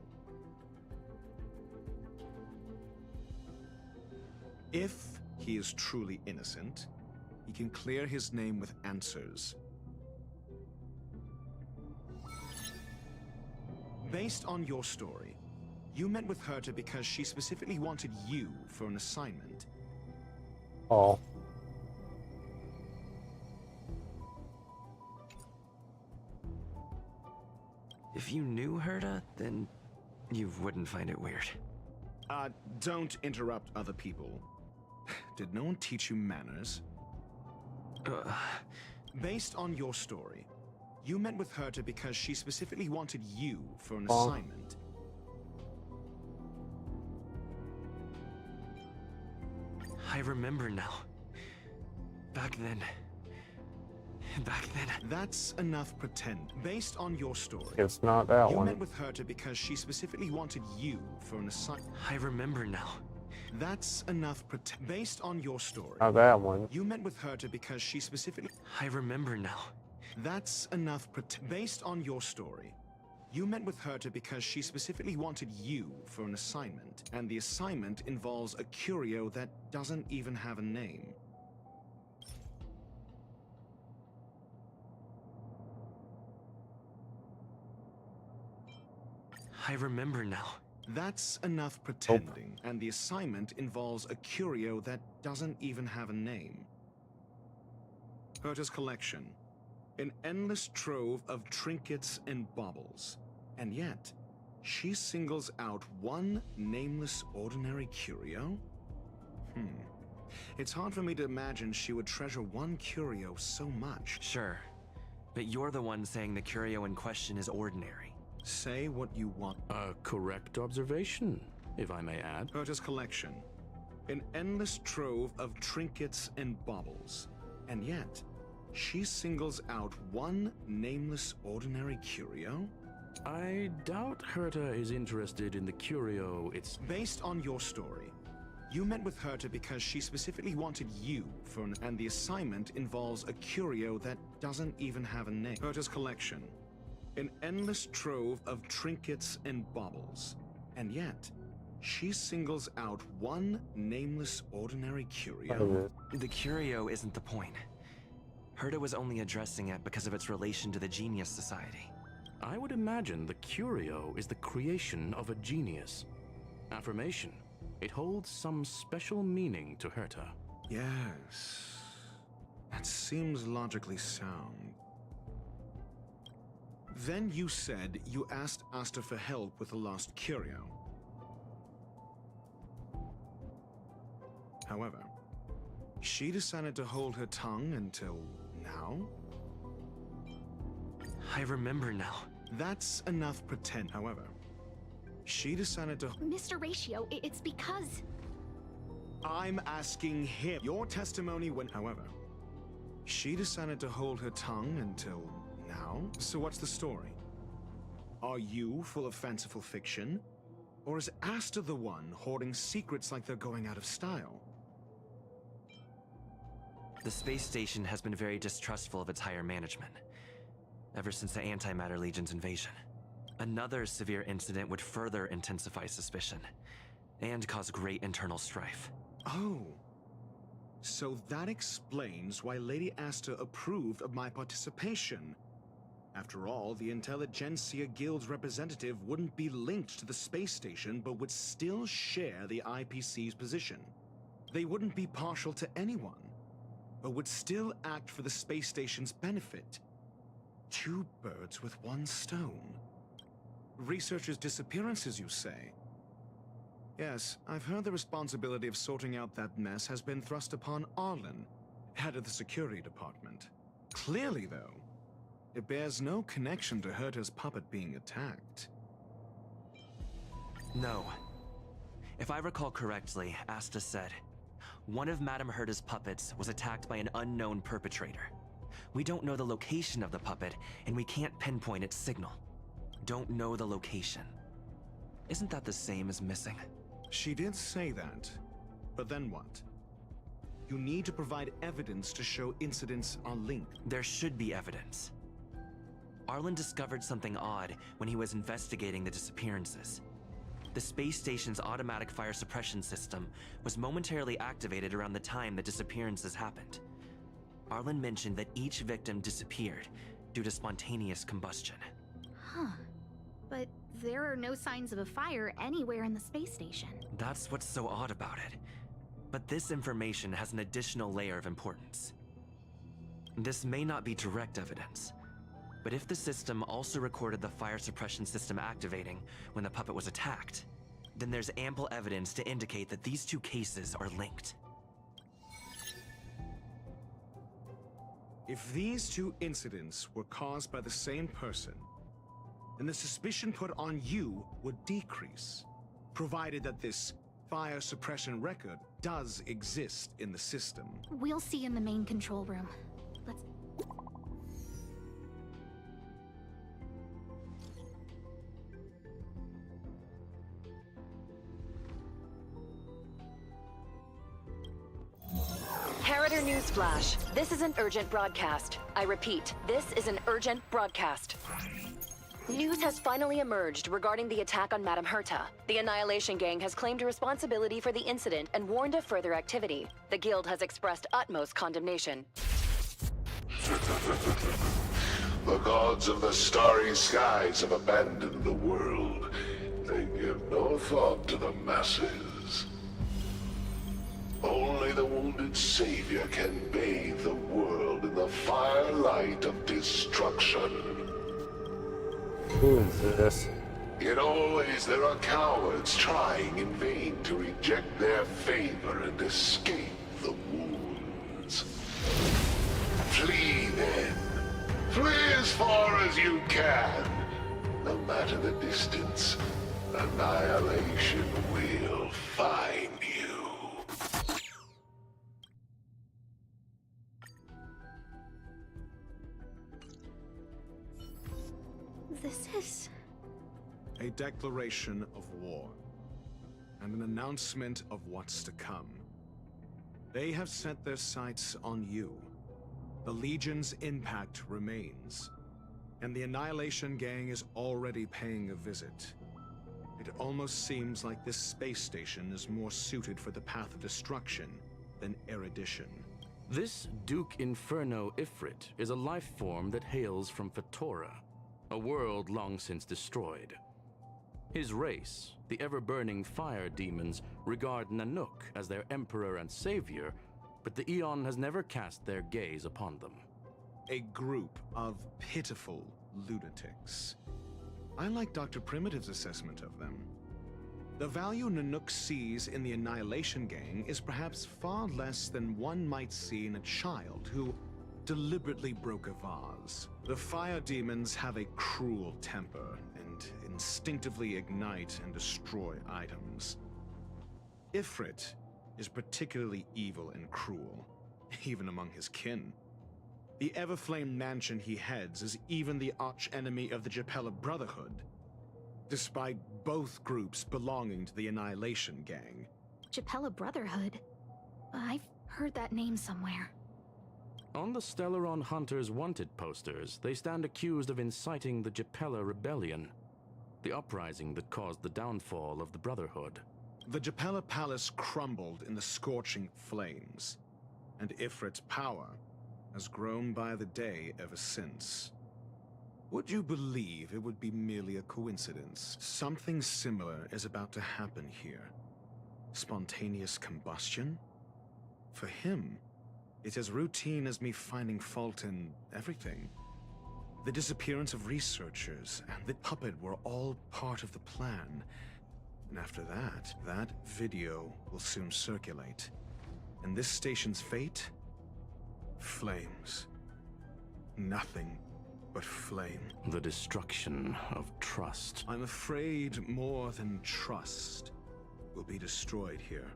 If he is truly innocent, he can clear his name with answers. Based on your story, you met with Herta because she specifically wanted you for an assignment. Oh. If you knew Herta, then you wouldn't find it weird. Don't interrupt other people. Did no one teach you manners? Based on your story, you met with Herta because she specifically wanted you for an assignment. I remember now. Back then. That's enough pretend. Based on your story. It's not that you one. You met with Herta because she specifically wanted you for an assignment. I remember now. That's enough pretend. Based on your story. Not that one. You met with Herta because she specifically. I remember now. That's enough pretend. Based on your story. You met with Herta because she specifically wanted you for an assignment, and the assignment involves a curio that doesn't even have a name. I remember now. That's enough pretending, and the assignment involves a curio that doesn't even have a name. Herta's collection. An endless trove of trinkets and baubles. And yet, she singles out one nameless ordinary curio? It's hard for me to imagine she would treasure one curio so much. Sure, but you're the one saying the curio in question is ordinary. Say what you want. A correct observation, if I may add. Herta's collection. An endless trove of trinkets and baubles. And yet, she singles out one nameless ordinary curio? I doubt Herta is interested in the curio. It's based on your story. You met with Herta because she specifically wanted you for an... and the assignment involves a curio that doesn't even have a name. Herta's collection. An endless trove of trinkets and baubles. And yet, she singles out one nameless ordinary curio. The curio isn't the point. Herta was only addressing it because of its relation to the Genius Society. I would imagine the curio is the creation of a genius. Affirmation. It holds some special meaning to Herta. Yes. That seems logically sound. Then you said you asked Asta for help with the lost curio. However, she decided to hold her tongue until now? I remember now. That's enough pretend. However, she decided to... Mr. Ratio, it's because... I'm asking him. Your testimony when... However, she decided to hold her tongue until now? So what's the story? Are you full of fanciful fiction? Or is Asta the one hoarding secrets like they're going out of style? The space station has been very distrustful of its higher management, ever since the Antimatter Legion's invasion. Another severe incident would further intensify suspicion, and cause great internal strife. Oh. So that explains why Lady Asta approved of my participation. After all, the Intelligentsia Guild's representative wouldn't be linked to the space station, but would still share the IPC's position. They wouldn't be partial to anyone, but would still act for the space station's benefit. Two birds with one stone. Researchers' disappearances, you say? Yes, I've heard the responsibility of sorting out that mess has been thrust upon Arlen, head of the security department. Clearly, though, it bears no connection to Herta's puppet being attacked. No. If I recall correctly, Asta said, one of Madame Herta's puppets was attacked by an unknown perpetrator. We don't know the location of the puppet, and we can't pinpoint its signal. Don't know the location. Isn't that the same as missing? She did say that, but then what? You need to provide evidence to show incidents are linked. There should be evidence. Arlen discovered something odd when he was investigating the disappearances. The space station's automatic fire suppression system was momentarily activated around the time the disappearances happened. Arlen mentioned that each victim disappeared due to spontaneous combustion. Huh. But there are no signs of a fire anywhere in the space station. That's what's so odd about it. But this information has an additional layer of importance. This may not be direct evidence, But if the system also recorded the fire suppression system activating when the puppet was attacked, then there's ample evidence to indicate that these two cases are linked. If these two incidents were caused by the same person, then the suspicion put on you would decrease, provided that this fire suppression record does exist in the system. We'll see in the main control room. Let's... Harrider Newsflash. This is an urgent broadcast. I repeat, this is an urgent broadcast. News has finally emerged regarding the attack on Madame Herta. The Annihilation Gang has claimed responsibility for the incident and warned of further activity. The Guild has expressed utmost condemnation. The gods of the starry skies have abandoned the world. They give no thought to the masses. Only the wounded savior can bathe the world in the firelight of destruction. Who is this? Yet always there are cowards trying in vain to reject their favor and escape the wounds. Flee then. Flee as far as you can. No matter the distance, annihilation will find you. This is... A declaration of war, and an announcement of what's to come. They have set their sights on you. The Legion's impact remains, and the Annihilation Gang is already paying a visit. It almost seems like this space station is more suited for the path of destruction than erudition. This Duke Inferno Ifrit is a life form that hails from Fatora, a world long since destroyed. His race, the ever-burning fire demons, regard Nanook as their emperor and savior, but the Eon has never cast their gaze upon them. A group of pitiful lunatics. I like Dr. Primitive's assessment of them. The value Nanook sees in the Annihilation Gang is perhaps far less than one might see in a child who deliberately broke a vase. The fire demons have a cruel temper and instinctively ignite and destroy items. Ifrit is particularly evil and cruel, even among his kin. The Everflame mansion he heads is even the arch-enemy of the Japella Brotherhood, despite both groups belonging to the Annihilation Gang. Japella Brotherhood? I've heard that name somewhere. On the Stellaron Hunters wanted posters, they stand accused of inciting the Japella Rebellion, the uprising that caused the downfall of the Brotherhood. The Japella Palace crumbled in the scorching flames, and Ifrit's power has grown by the day ever since. Would you believe it would be merely a coincidence? Something similar is about to happen here. Spontaneous combustion? For him, it's as routine as me finding fault in everything. The disappearance of researchers and the puppet were all part of the plan. And after that, that video will soon circulate. And this station's fate? Flames. Nothing but flame. The destruction of trust. I'm afraid more than trust will be destroyed here.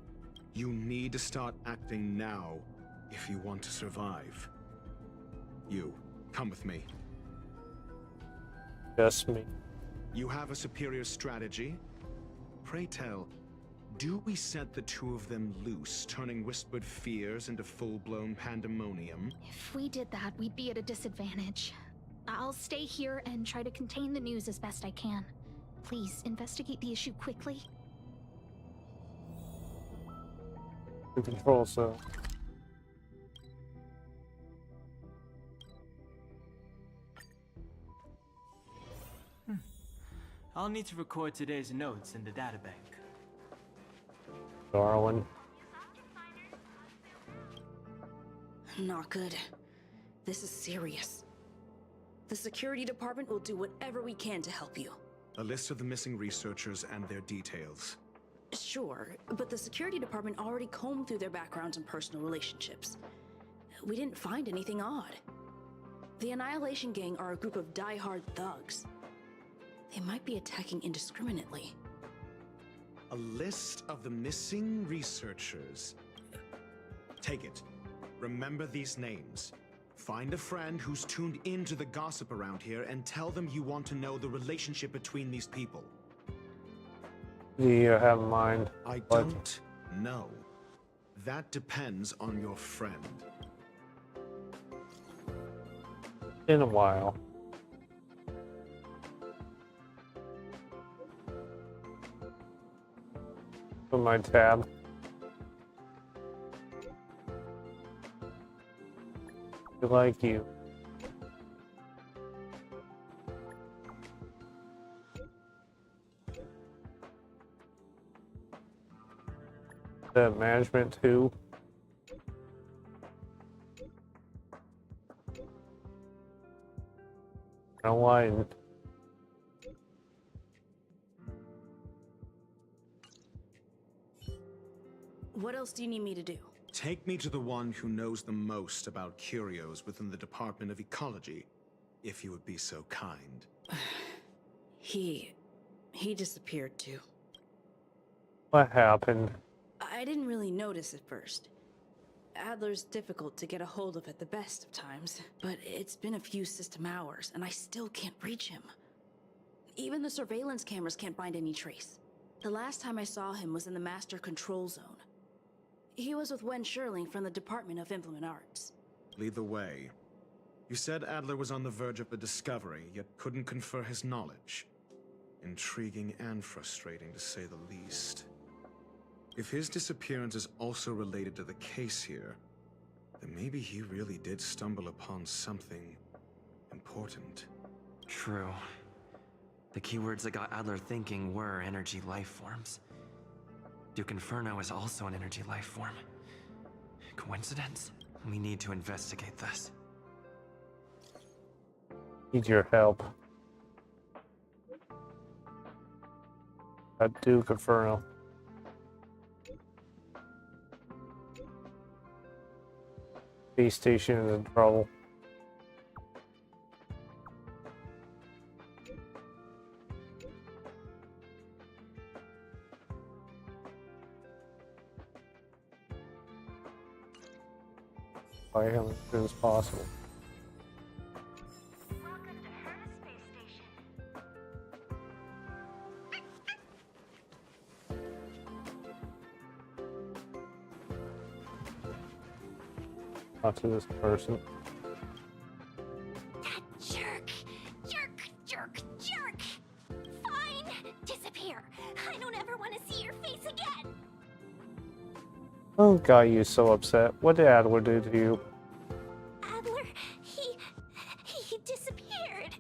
You need to start acting now if you want to survive. You, come with me. Just me. You have a superior strategy? Pray tell, do we set the two of them loose, turning whispered fears into full-blown pandemonium? If we did that, we'd be at a disadvantage. I'll stay here and try to contain the news as best I can. Please, investigate the issue quickly. Control, so. I'll need to record today's notes in the databank. Darwin. Not good. This is serious. The security department will do whatever we can to help you. A list of the missing researchers and their details. Sure, but the security department already combed through their backgrounds and personal relationships. We didn't find anything odd. The Annihilation Gang are a group of die-hard thugs. They might be attacking indiscriminately. A list of the missing researchers. Take it. Remember these names. Find a friend who's tuned into the gossip around here and tell them you want to know the relationship between these people. Do you have in mind? I What? don't know. That depends on your friend. In a while. Put my tab. I like you. The management too. Online. What else do you need me to do? Take me to the one who knows the most about curios within the Department of Ecology, if you would be so kind. He disappeared too. What happened? I didn't really notice at first. Adler's difficult to get a hold of at the best of times, but it's been a few system hours and I still can't reach him. Even the surveillance cameras can't find any trace. The last time I saw him was in the Master Control Zone. He was with Wen Sherling from the Department of Implement Arts. Lead the way. You said Adler was on the verge of a discovery, yet couldn't confer his knowledge. Intriguing and frustrating, to say the least. If his disappearance is also related to the case here, then maybe he really did stumble upon something important. True. The keywords that got Adler thinking were energy life forms. Duke Inferno is also an energy life form. Coincidence? We need to investigate this. Need your help. At Duke Inferno. Space station is in trouble. By him as soon as possible. Not to this person. That jerk! Jerk! Jerk! Jerk! Fine! Disappear! I don't ever want to see your face again! Oh, got you so upset. What did Adler do to you? Adler, he disappeared.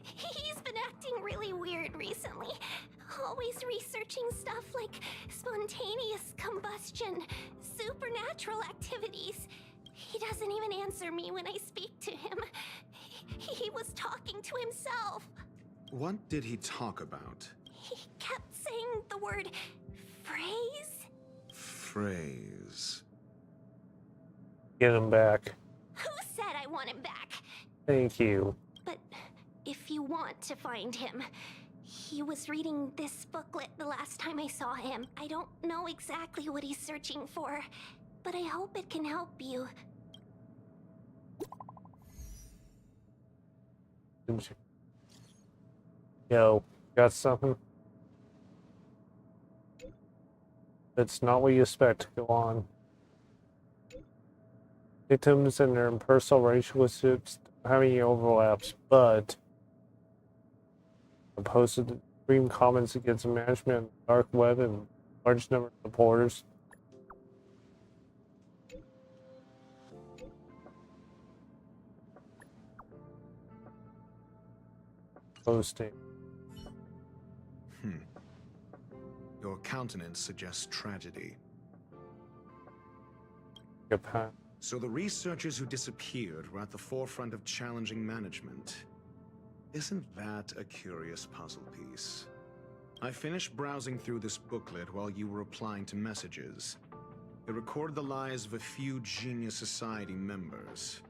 He's been acting really weird recently. Always researching stuff like spontaneous combustion, supernatural activities. He doesn't even answer me when I speak to him. He was talking to himself. What did he talk about? He kept saying the word phrase. Phrase. Get him back. Who said I want him back? Thank you. But if you want to find him, he was reading this booklet the last time I saw him. I don't know exactly what he's searching for, but I hope it can help you. Yo, got something? That's not what you expect to go on. Victims and their personal relationships having overlaps, but posted extreme comments against the management of the dark web and large number of supporters. Posting. Your countenance suggests tragedy. Japan. So the researchers who disappeared were at the forefront of challenging management. Isn't that a curious puzzle piece? I finished browsing through this booklet while you were replying to messages. It recorded the lives of a few Genius Society members.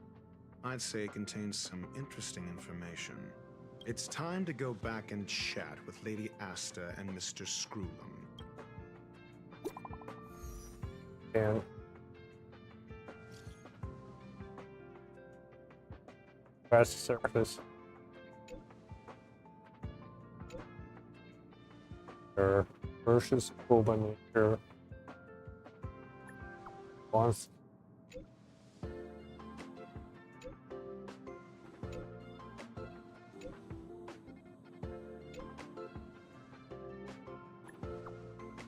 I'd say it contains some interesting information. It's time to go back and chat with Lady Asta and Mr. Screwlum. And press surface. Versus cool by nature. Once.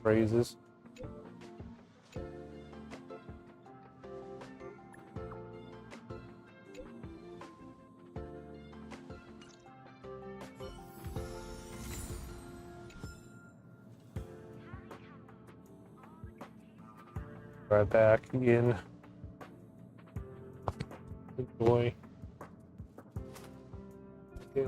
Phrases. Right back in. Enjoy. Yeah.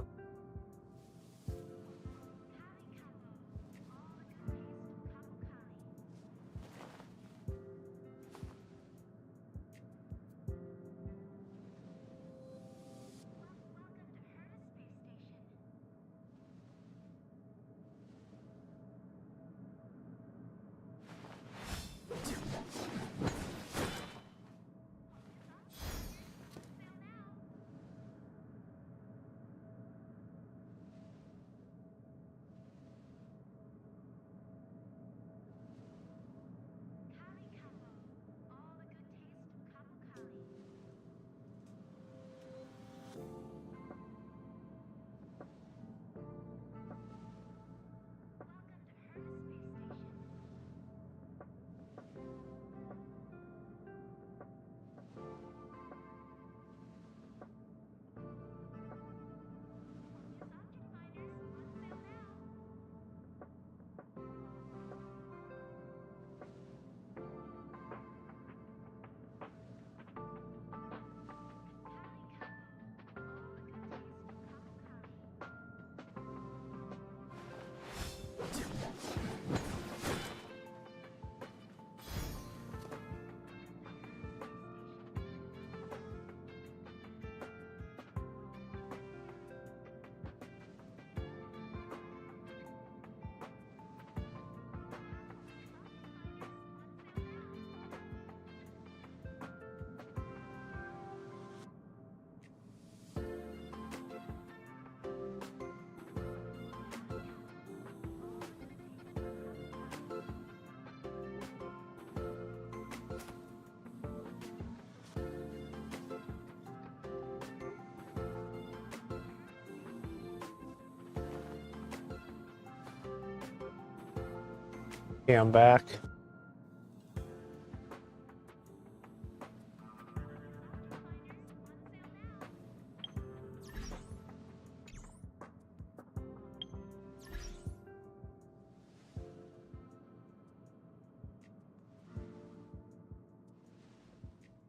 Okay, I'm back.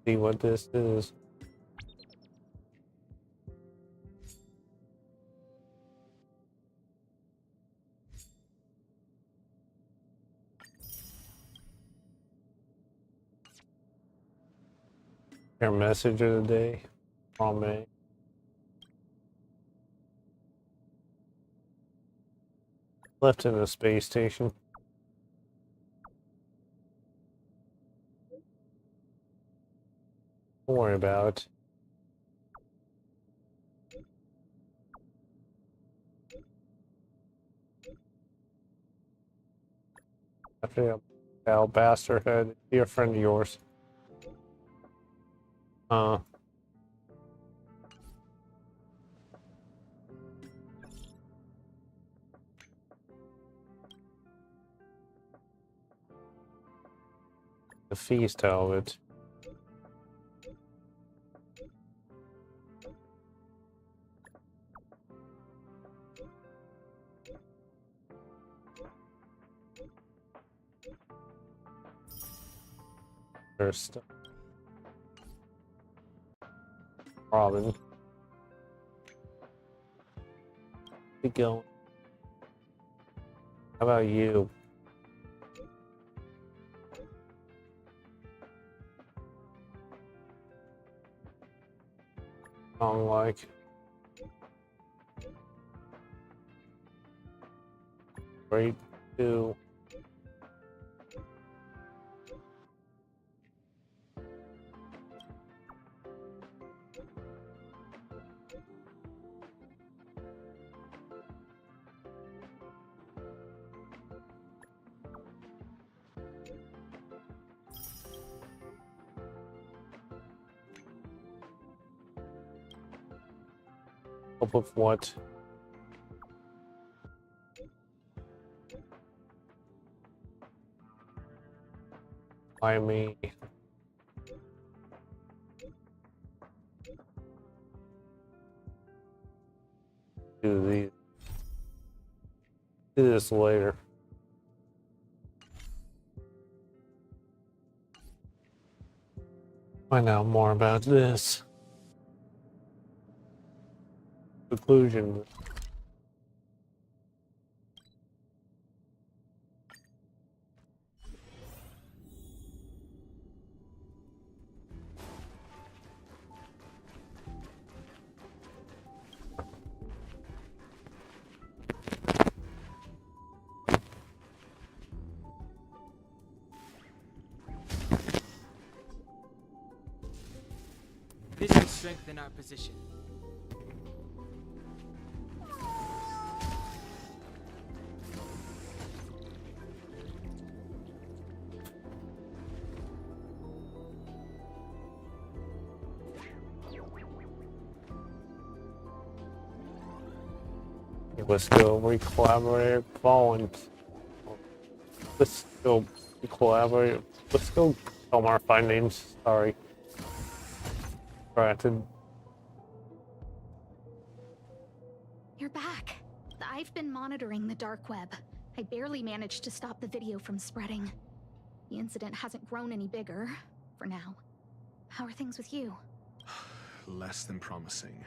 See what this is. Your message of the day from me. Left in the space station. Don't worry about it. I think Al Bastard had be a friend of yours. The feast of it. There's stuff. Robin. Keep going. How about you? Song like. Great too. Help with what? By me. Do these. Do this later. Find out more about this. Conclusion. This will strengthen our position. Let's go. We collaborate. Fallen. Let's go. We collaborate. Let's go. Tell our findings. Sorry. Granted. You're back. I've been monitoring the dark web. I barely managed to stop the video from spreading. The incident hasn't grown any bigger, for now. How are things with you? Less than promising.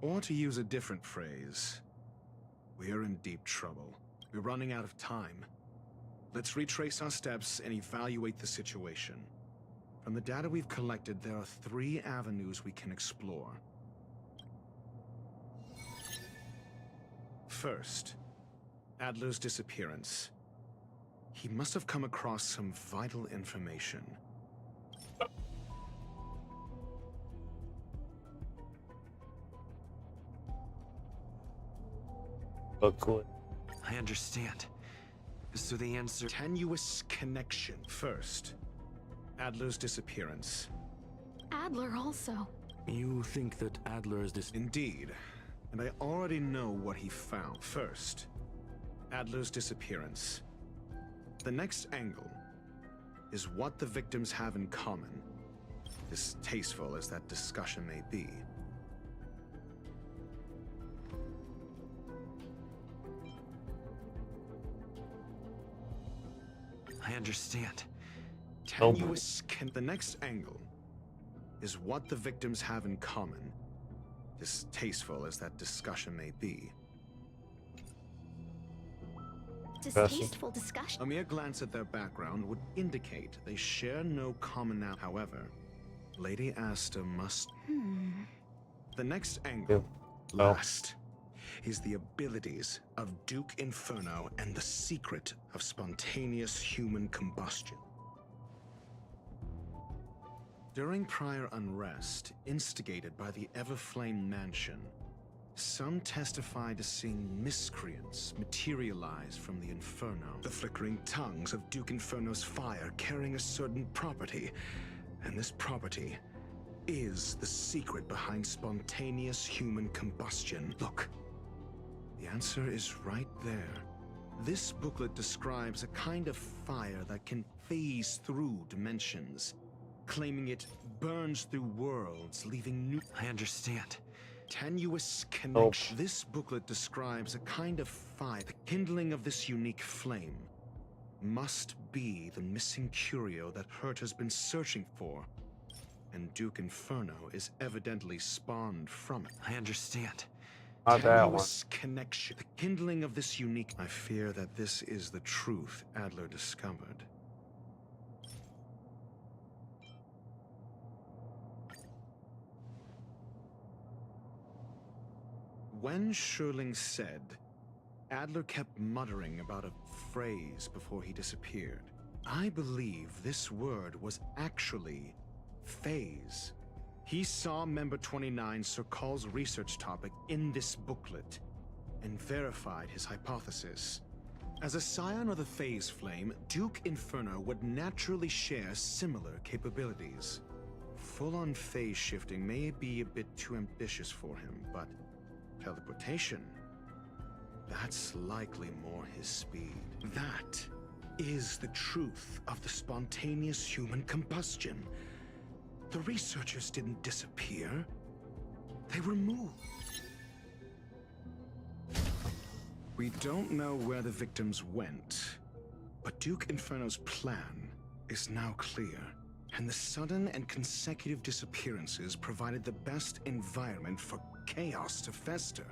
Or to use a different phrase, we're in deep trouble. We're running out of time. Let's retrace our steps and evaluate the situation. From the data we've collected, there are 3 avenues we can explore. First, Adler's disappearance. He must have come across some vital information. Booklet. I understand. So the answer... Tenuous connection. First, Adler's disappearance. Adler also. You think that Adler is this... Indeed. And I already know what he found. First, Adler's disappearance. The next angle is what the victims have in common, distasteful as that discussion may be. I understand. Tenuous The next angle is what the victims have in common, distasteful as that discussion may be. Distasteful discussion? A mere glance at their background would indicate they share no commonality. However, Lady Asta must... The next angle, last, is the abilities of Duke Inferno and the secret of spontaneous human combustion. During prior unrest, instigated by the Everflame Mansion, some testify to seeing miscreants materialize from the Inferno. The flickering tongues of Duke Inferno's fire carrying a certain property, and this property is the secret behind spontaneous human combustion. Look, the answer is right there. This booklet describes a kind of fire that can phase through dimensions, claiming it burns through worlds, leaving new... I understand. Tenuous connection. This booklet describes a kind of fire. The kindling of this unique flame must be the missing curio that Herta's been searching for. and Duke Inferno is evidently spawned from it. I understand. Not that one. Tenuous connection. The kindling of this unique... I fear that this is the truth Adler discovered. When Schurling said, Adler kept muttering about a phrase before he disappeared. I believe this word was actually phase. He saw Member 29 Sir Call's research topic in this booklet and verified his hypothesis. As a scion of the phase flame, Duke Inferno would naturally share similar capabilities. Full-on phase shifting may be a bit too ambitious for him, but teleportation, that's likely more his speed. That is the truth of the spontaneous human combustion. The researchers didn't disappear. They were moved. We don't know where the victims went, but Duke Inferno's plan is now clear. And the sudden and consecutive disappearances provided the best environment for chaos to fester.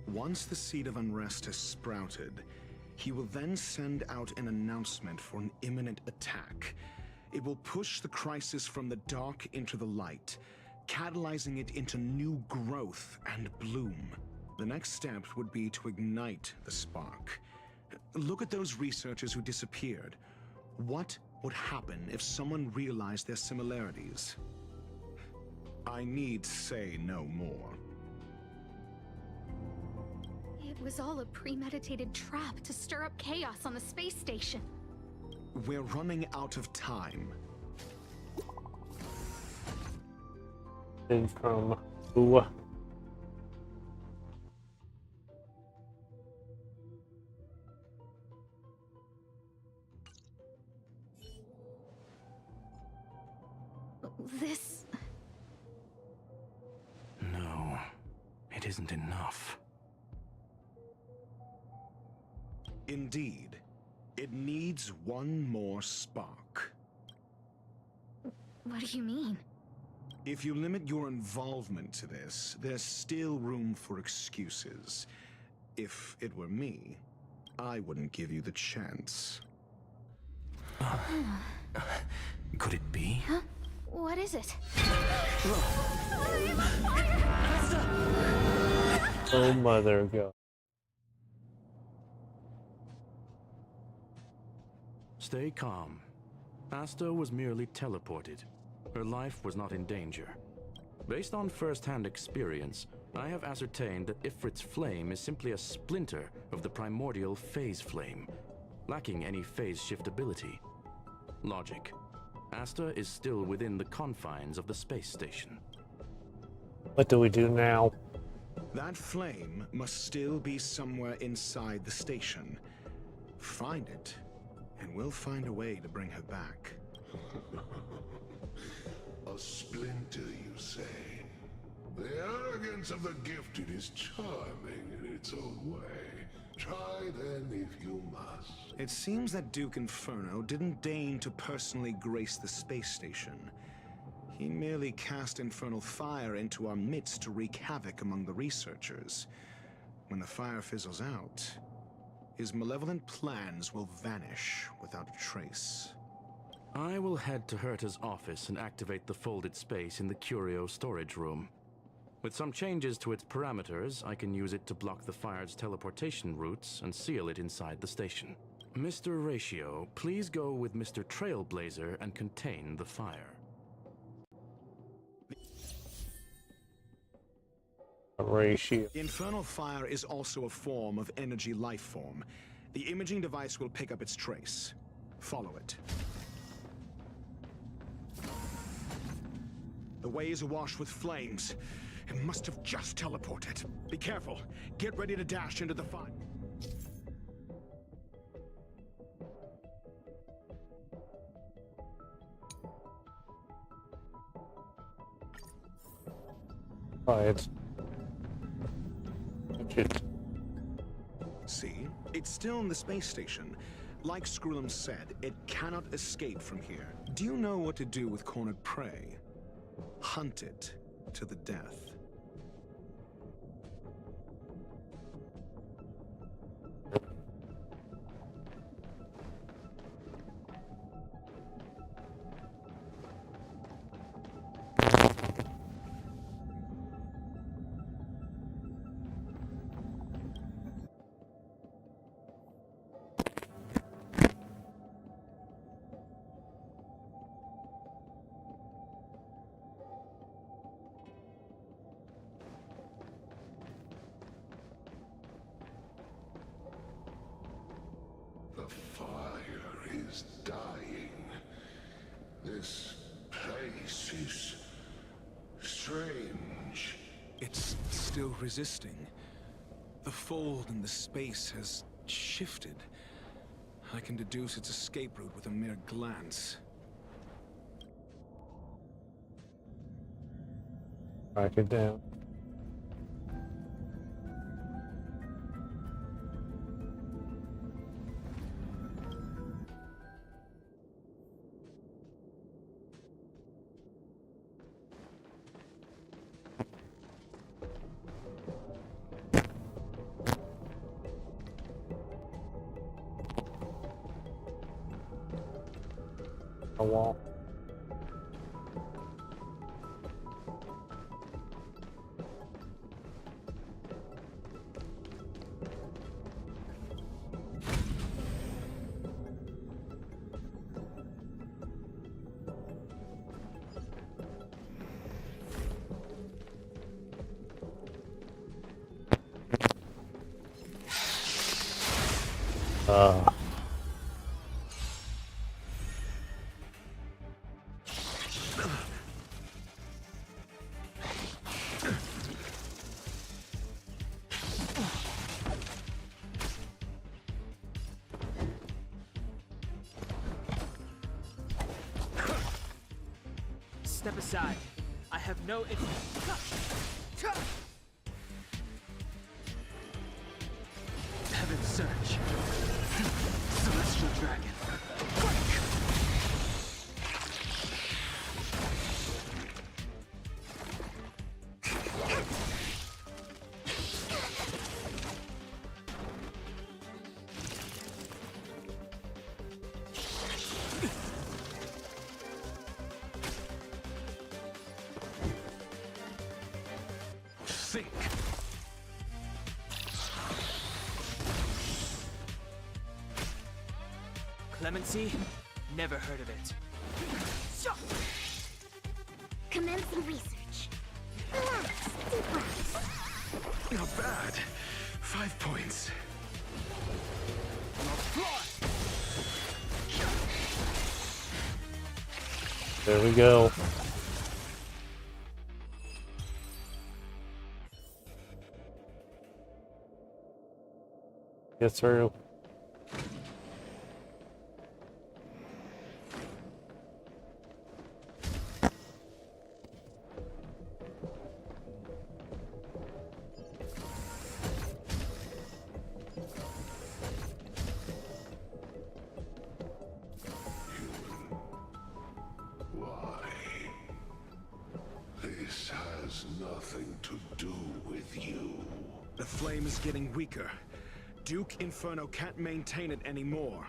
Once the seed of unrest has sprouted, he will then send out an announcement for an imminent attack. It will push the crisis from the dark into the light, catalyzing it into new growth and bloom. The next step would be to ignite the spark. Look at those researchers who disappeared. What would happen if someone realized their similarities? I need say no more. It was all a premeditated trap to stir up chaos on the space station. We're running out of time. And from who? This... No, it isn't enough. Indeed, it needs one more spark. What do you mean? If you limit your involvement to this, there's still room for excuses. If it were me, I wouldn't give you the chance. Could it be? Huh? What is it? Oh, mother of God. Stay calm. Asta was merely teleported. Her life was not in danger. Based on first-hand experience, I have ascertained that Ifrit's flame is simply a splinter of the primordial phase flame, lacking any phase shift ability. Logic. Asta is still within the confines of the space station. What do we do now? That flame must still be somewhere inside the station. Find it, and we'll find a way to bring her back. A splinter, you say? The arrogance of the gifted is charming in its own way. Try then if you must. It seems that Duke Inferno didn't deign to personally grace the space station. He merely cast infernal fire into our midst to wreak havoc among the researchers. When the fire fizzles out, his malevolent plans will vanish without a trace. I will head to Herta's office and activate the folded space in the curio storage room. With some changes to its parameters, I can use it to block the fire's teleportation routes and seal it inside the station. Mr. Ratio, please go with Mr. Trailblazer and contain the fire. Ratio. The infernal fire is also a form of energy life form. The imaging device will pick up its trace. Follow it. The way is awash with flames. It must have just teleported. Be careful. Get ready to dash into the fire. Quiet. Shit. See? It's still in the space station. Like Skrullum said, it cannot escape from here. Do you know what to do with cornered prey? hunted to the death. The fire is dying. This place is strange. It's still resisting. The fold in the space has shifted. I can deduce its escape route with a mere glance. Track it down. A wall. Uh, Step aside. I have no Heaven's Surge. Celestial Dragon. Think. Clemency? Never heard of it. Commencing research. Relax. Deep breaths. Not bad. 5 points. there we go. Get through. Why? This has nothing to do with you. The flame is getting weaker. Duke Inferno can't maintain it anymore.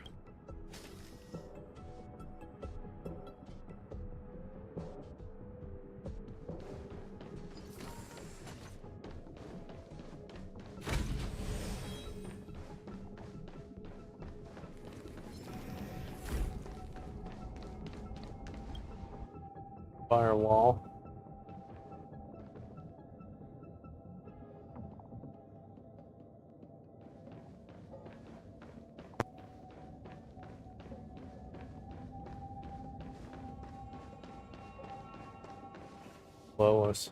Firewall. Lois.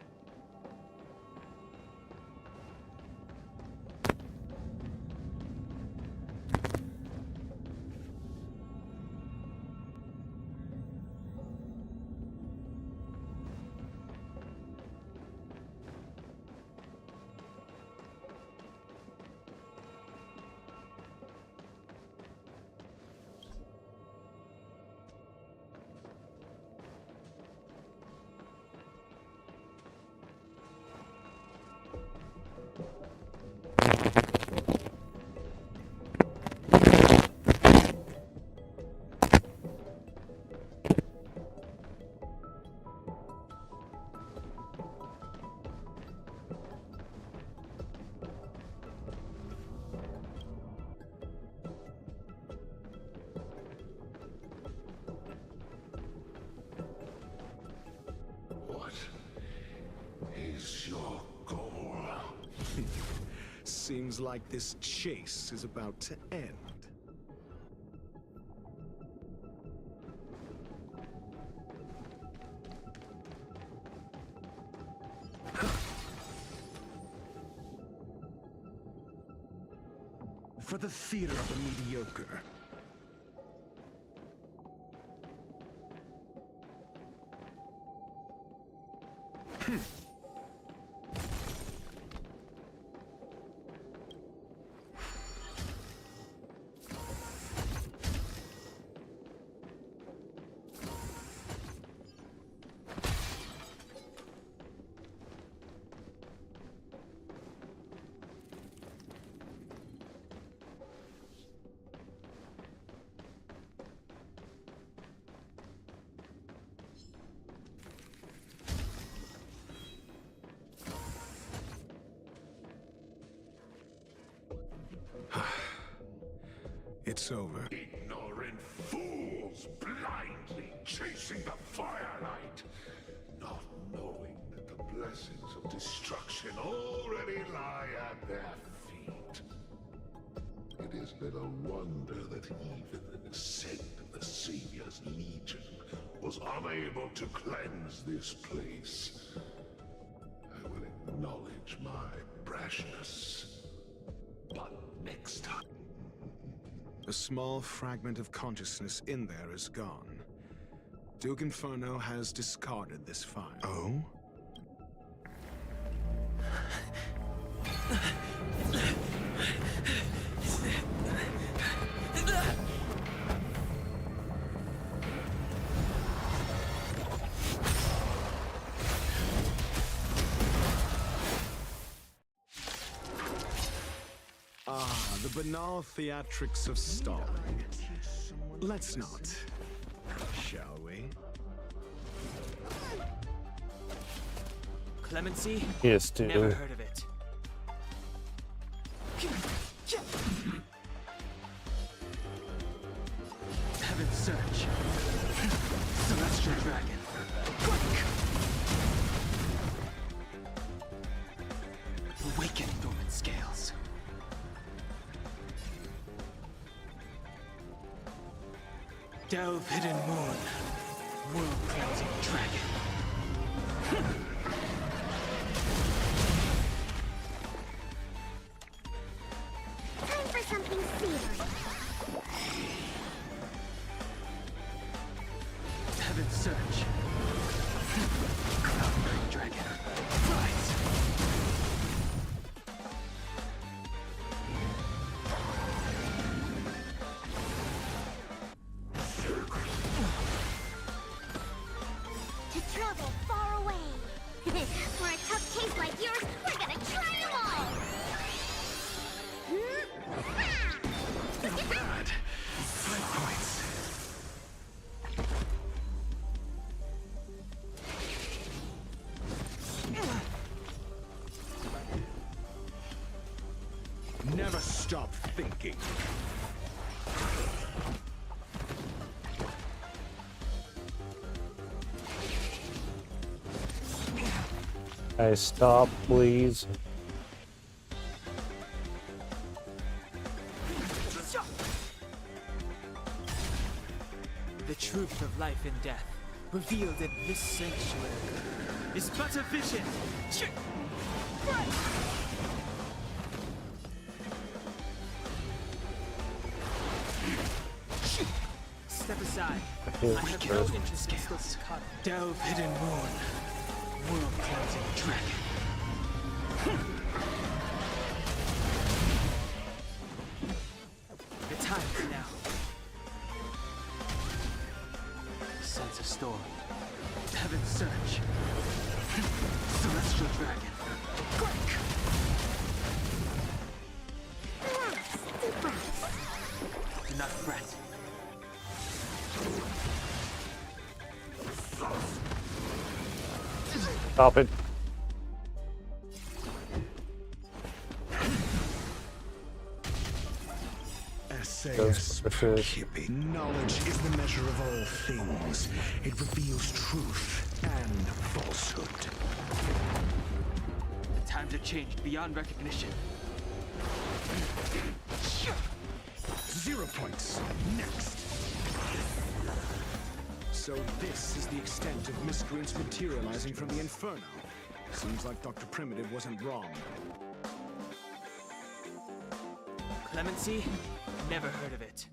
Seems like this chase is about to end. For the theater of the mediocre. It's over. Ignorant fools blindly chasing the firelight, not knowing that the blessings of destruction already lie at their feet. It is little wonder that even the descent of the Savior's Legion was unable to cleanse this place. I will acknowledge my brashness, but next time. A small fragment of consciousness in there is gone. Duke Inferno has discarded this file. Oh? The banal theatrics of stalling. Let's not, shall we? Clemency? Yes, dude. Never heard of it. Heaven's Search. Celestial Dragon. Awaken dormant scales. Delve Hidden Moon. World Cleansing Dragon. Time for something savory. Heaven's Search. Cloud Knight Dragon. Rise. To travel far away. For a tough case like yours, we're gonna try them all. Not bad. 5 points. Never stop thinking. Guys, stop, please. The truth of life and death, revealed in this sanctuary, is but a vision. Step aside. I have no interest in scales. Delve Hidden Moon. World Cleansing Dragon. The time is now. Sense a storm. Heaven's Search. Celestial Dragon. Quick! Relax, deep breaths. Do not fret. Stop it. Essayus Kippy. Knowledge is the measure of all things. It reveals truth and falsehood. Times have changed beyond recognition. 0 points. Next. So this is the extent of miscreants materializing from the Inferno. Seems like Dr. Primitive wasn't wrong. Clemency? Never heard of it.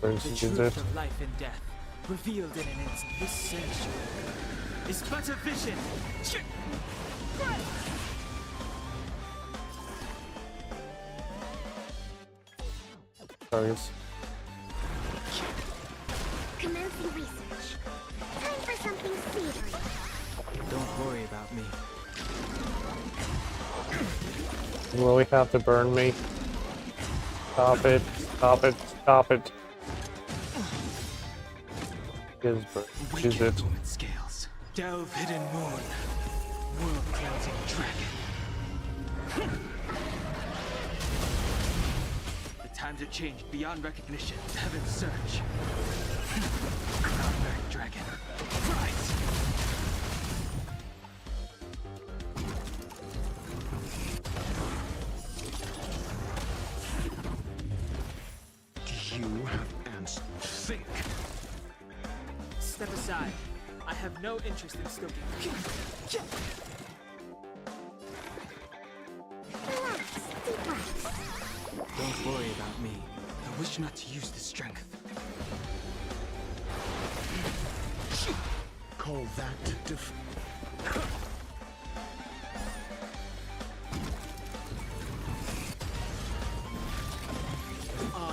The truth of life and death, revealed in an instant. This sanctuary is but a vision. Targets. Commencing research. Time for something savory. Don't worry about me. You really have to burn me. Stop it. Stop it. Stop it. Is it? Scales. Delve hidden moon. World cleansing dragon. The times have changed beyond recognition. Heaven's search. Cloudbearing dragon. Rise. Do you have answers? Think. Step aside. I have no interest in stoking. Relax, deep breaths. Don't worry about me. I wish not to use the strength. Call that def...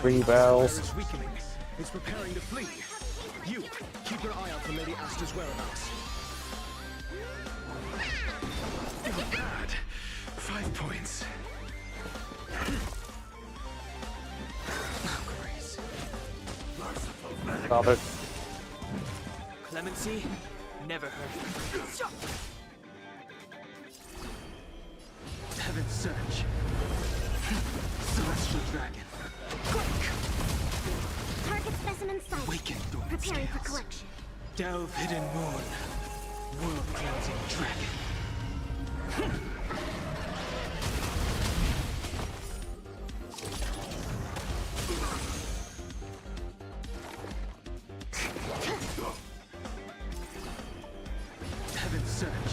3 bells. Virus weakening. It's preparing to flee. You, keep your eye out for Lady Asta's whereabouts. Not bad. 5 points. Stop it. Clemency? Never heard of it. Heaven's search. Celestial dragon. Target specimen sighted. Awaken dormant Preparing for scales. collection. Delve hidden moon. World cleansing dragon. Heaven's search.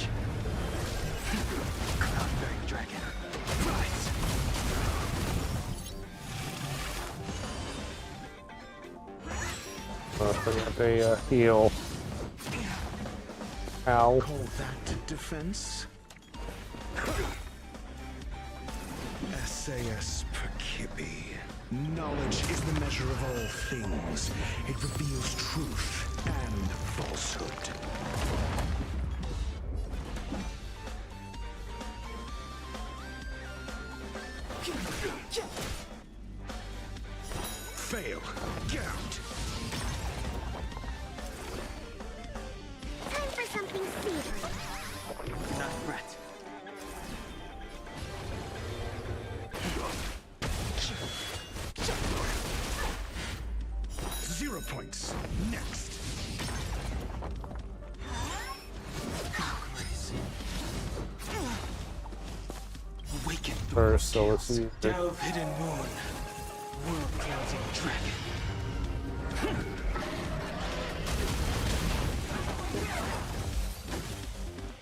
Cloudbearing dragon. Rise. Forgot the heal. Ow. Call that defense? SAS Perkibi. Knowledge is the measure of all things. It reveals truth and falsehood. Fail. Get out. Time for something savory. Do not fret. Zero points. Next. Awaken First, so let's see. Delve hidden moon. World cleansing dragon.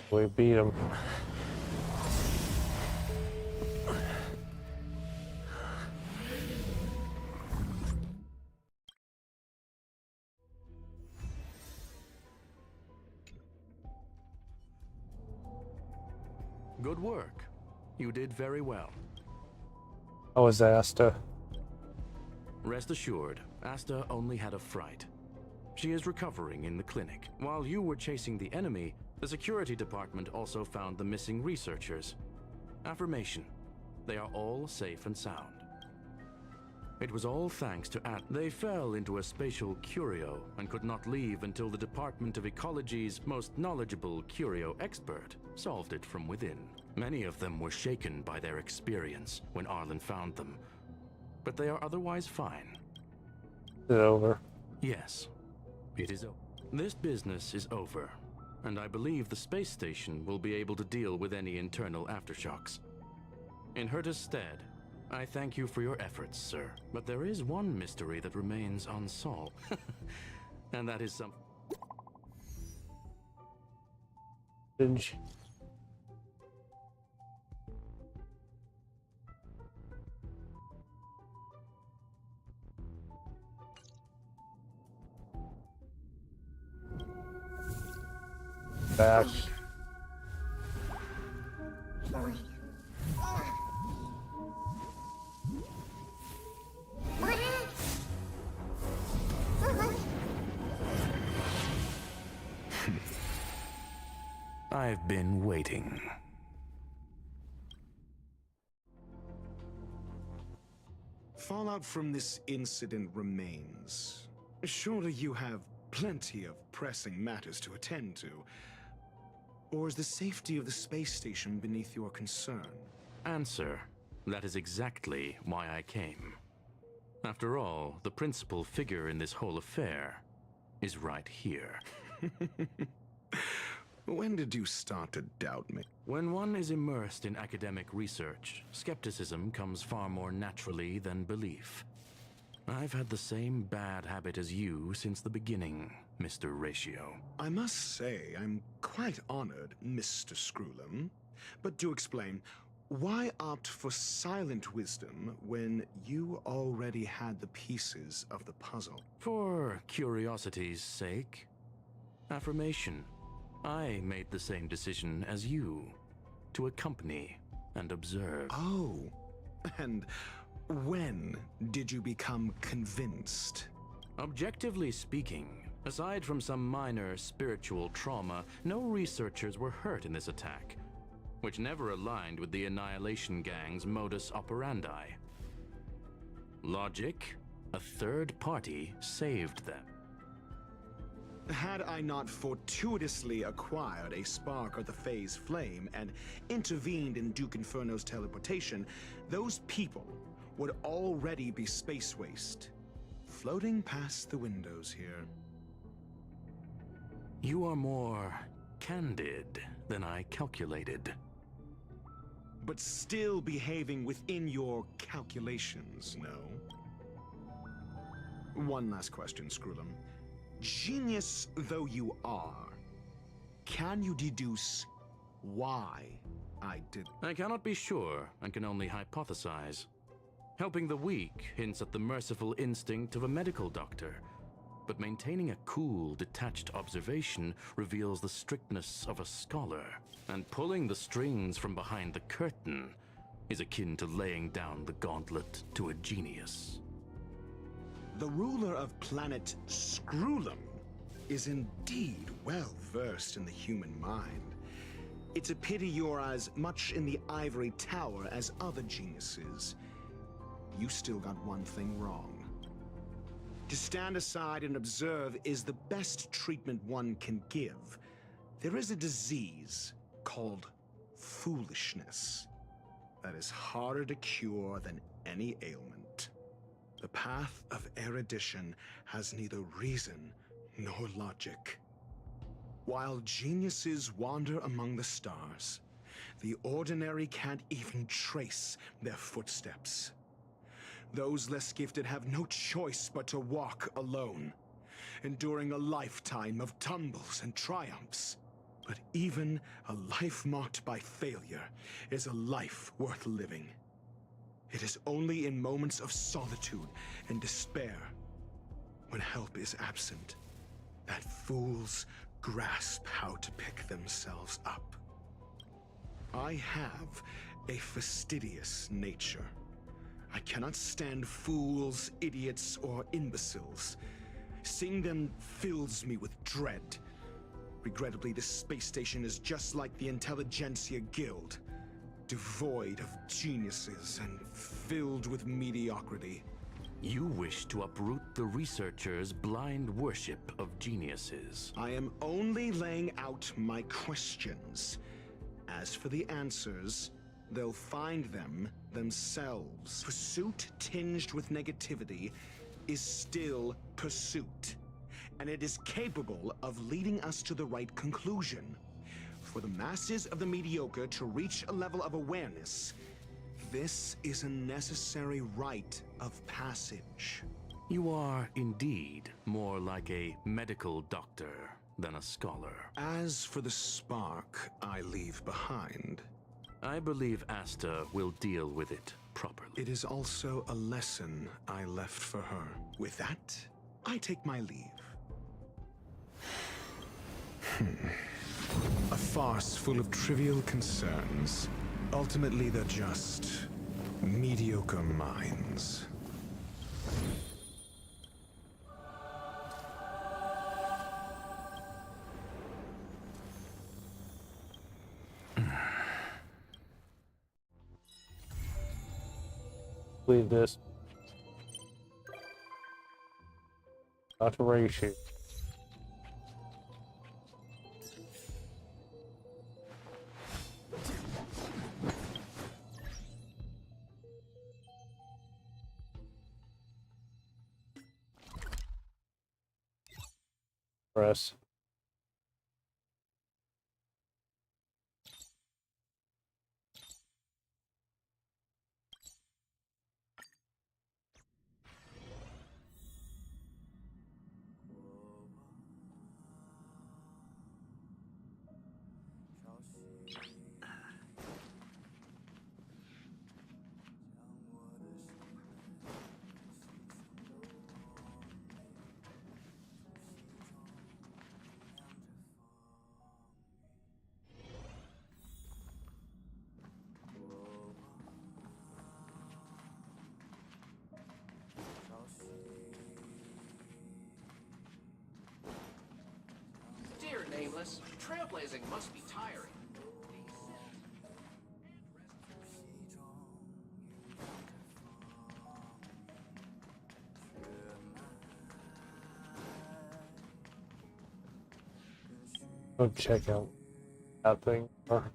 We beat him. Good work. You did very well. I was Asta. Rest assured, Asta only had a fright. She is recovering in the clinic. While you were chasing the enemy, the security department also found the missing researchers. Affirmation. They are all safe and sound. It was all thanks to They fell into a spatial curio and could not leave until the Department of Ecology's most knowledgeable curio expert solved it from within. Many of them were shaken by their experience when Arlen found them, but they are otherwise fine. Is it over? Yes, it is over. This business is over. and I believe the space station will be able to deal with any internal aftershocks. In Herta's stead, I thank you for your efforts, sir. But there is one mystery that remains unsolved, and that is some... Back. I've been waiting. Fallout from this incident remains. Surely you have plenty of pressing matters to attend to. Or is the safety of the space station beneath your concern? Answer. That is exactly why I came. After all, the principal figure in this whole affair is right here. When did you start to doubt me? When one is immersed in academic research, skepticism comes far more naturally than belief. I've had the same bad habit as you since the beginning, Mr. Ratio. I must say, I'm quite honored, Mr. Screwlum. But do explain, why opt for silent wisdom when you already had the pieces of the puzzle? For curiosity's sake. Affirmation. I made the same decision as you, to accompany and observe. Oh, and when did you become convinced? Objectively speaking, aside from some minor spiritual trauma, no researchers were hurt in this attack, which never aligned with the Annihilation Gang's modus operandi. Logic? A third party saved them. Had I not fortuitously acquired a spark of the phase flame and intervened in Duke Inferno's teleportation, those people would already be space waste, floating past the windows here. You are more candid than I calculated. But still behaving within your calculations, no? One last question, Screwlum. Genius though you are, can you deduce why I did? I cannot be sure and can only hypothesize. Helping the weak hints at the merciful instinct of a medical doctor, but maintaining a cool, detached observation reveals the strictness of a scholar, and pulling the strings from behind the curtain is akin to laying down the gauntlet to a genius. The ruler of planet Screwlum is indeed well versed in the human mind. It's a pity you're as much in the ivory tower as other geniuses. You still got one thing wrong. To stand aside and observe is the best treatment one can give. There is a disease called foolishness that is harder to cure than any ailment. The path of erudition has neither reason nor logic. While geniuses wander among the stars, the ordinary can't even trace their footsteps. Those less gifted have no choice but to walk alone, enduring a lifetime of tumbles and triumphs. But even a life marked by failure is a life worth living. It is only in moments of solitude and despair, when help is absent, that fools grasp how to pick themselves up. I have a fastidious nature. I cannot stand fools, idiots, or imbeciles. Seeing them fills me with dread. Regrettably, this space station is just like the Intelligentsia Guild. Devoid of geniuses and filled with mediocrity. You wish to uproot the researchers' blind worship of geniuses. I am only laying out my questions. As for the answers, they'll find them themselves. Pursuit tinged with negativity is still pursuit. and it is capable of leading us to the right conclusion. For the masses of the mediocre to reach a level of awareness, this is a necessary rite of passage. You are indeed more like a medical doctor than a scholar. As for the spark I leave behind, I believe Asta will deal with it properly. it is also a lesson I left for her. With that, I take my leave. A farce full of trivial concerns. Ultimately, they're just mediocre minds. Leave this. Dr. Reishi. Press. Dear Nameless, trailblazing must be tiring. Go check out that thing. Or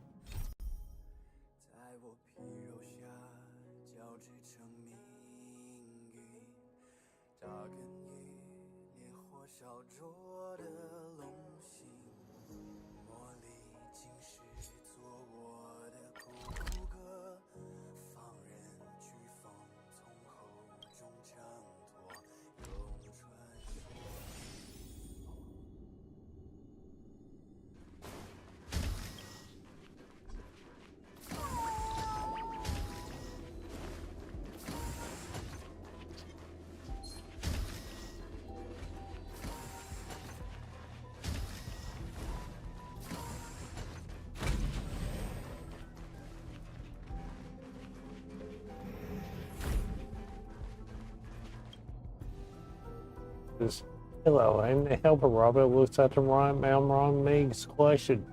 is hello, I'm the helper. Robert looks at the wrong Meg's question.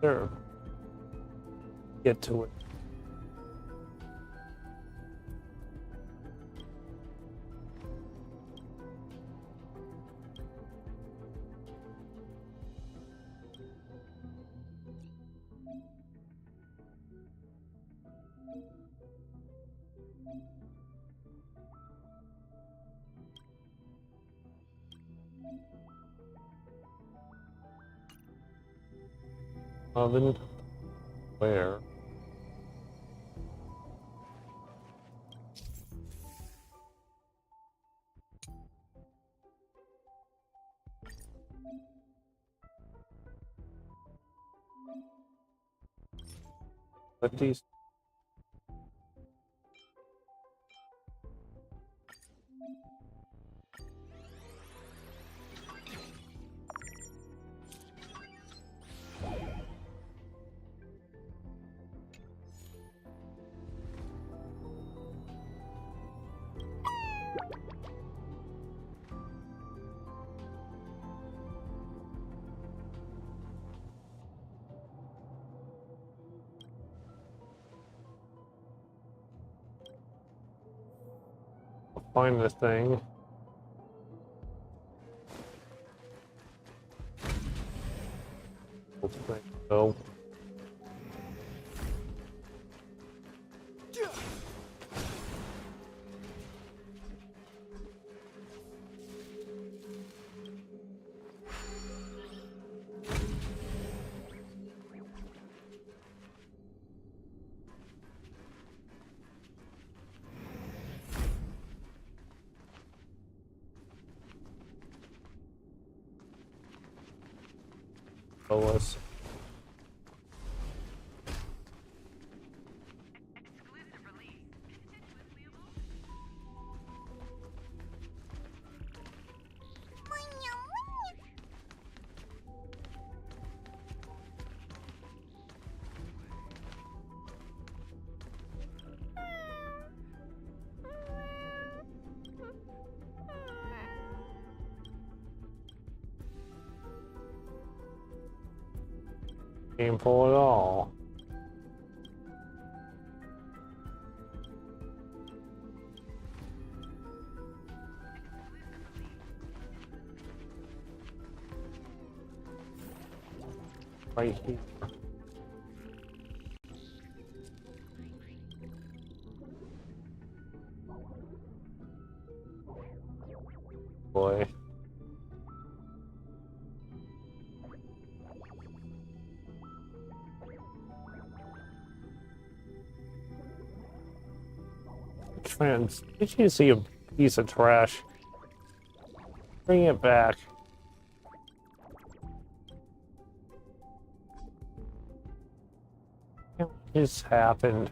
Sure. Get to it. Oven. Where? But these. Find this thing. Go. below us. Painful at all. Right here. Boy. Friends, did you see a piece of trash? Bring it back. What just happened?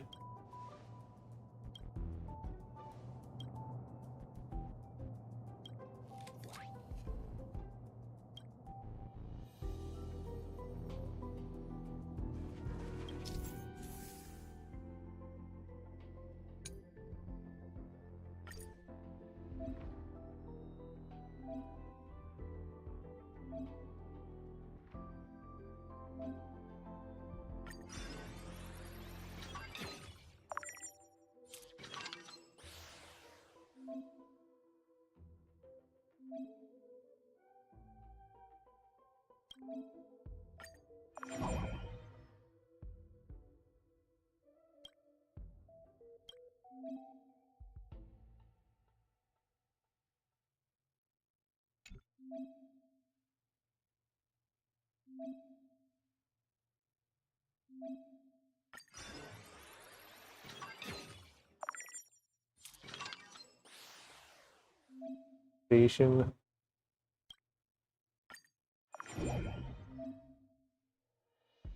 Station.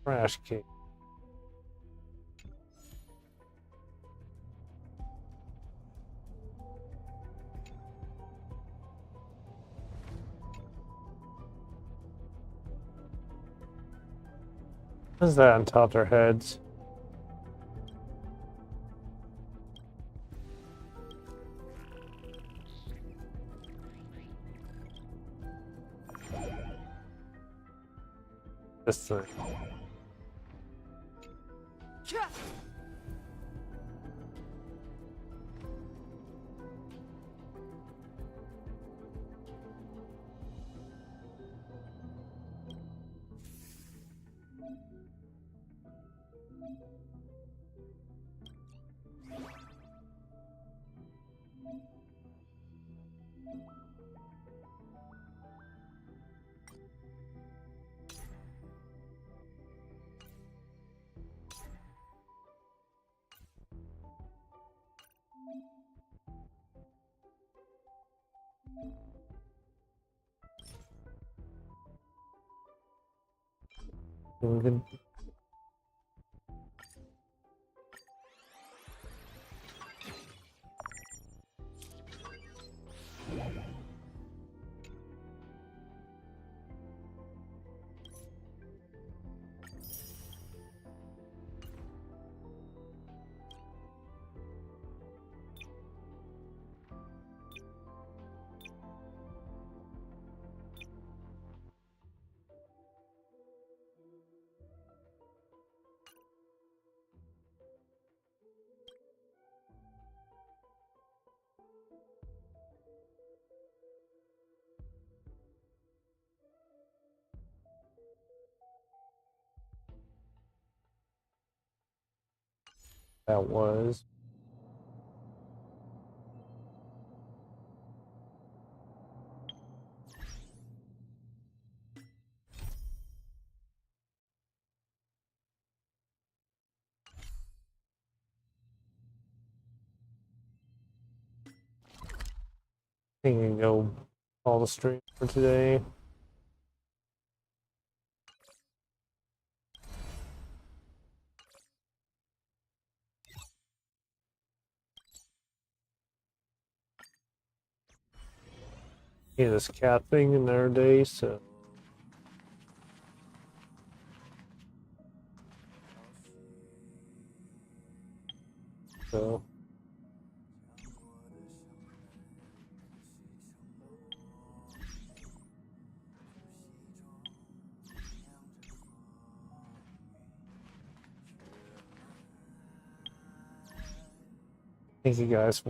Trash can. What is that on top of their heads? This thing. Good. That was. I think we can go call the stream for today. Yeah, this cat thing in their day, so. So. Thank you guys.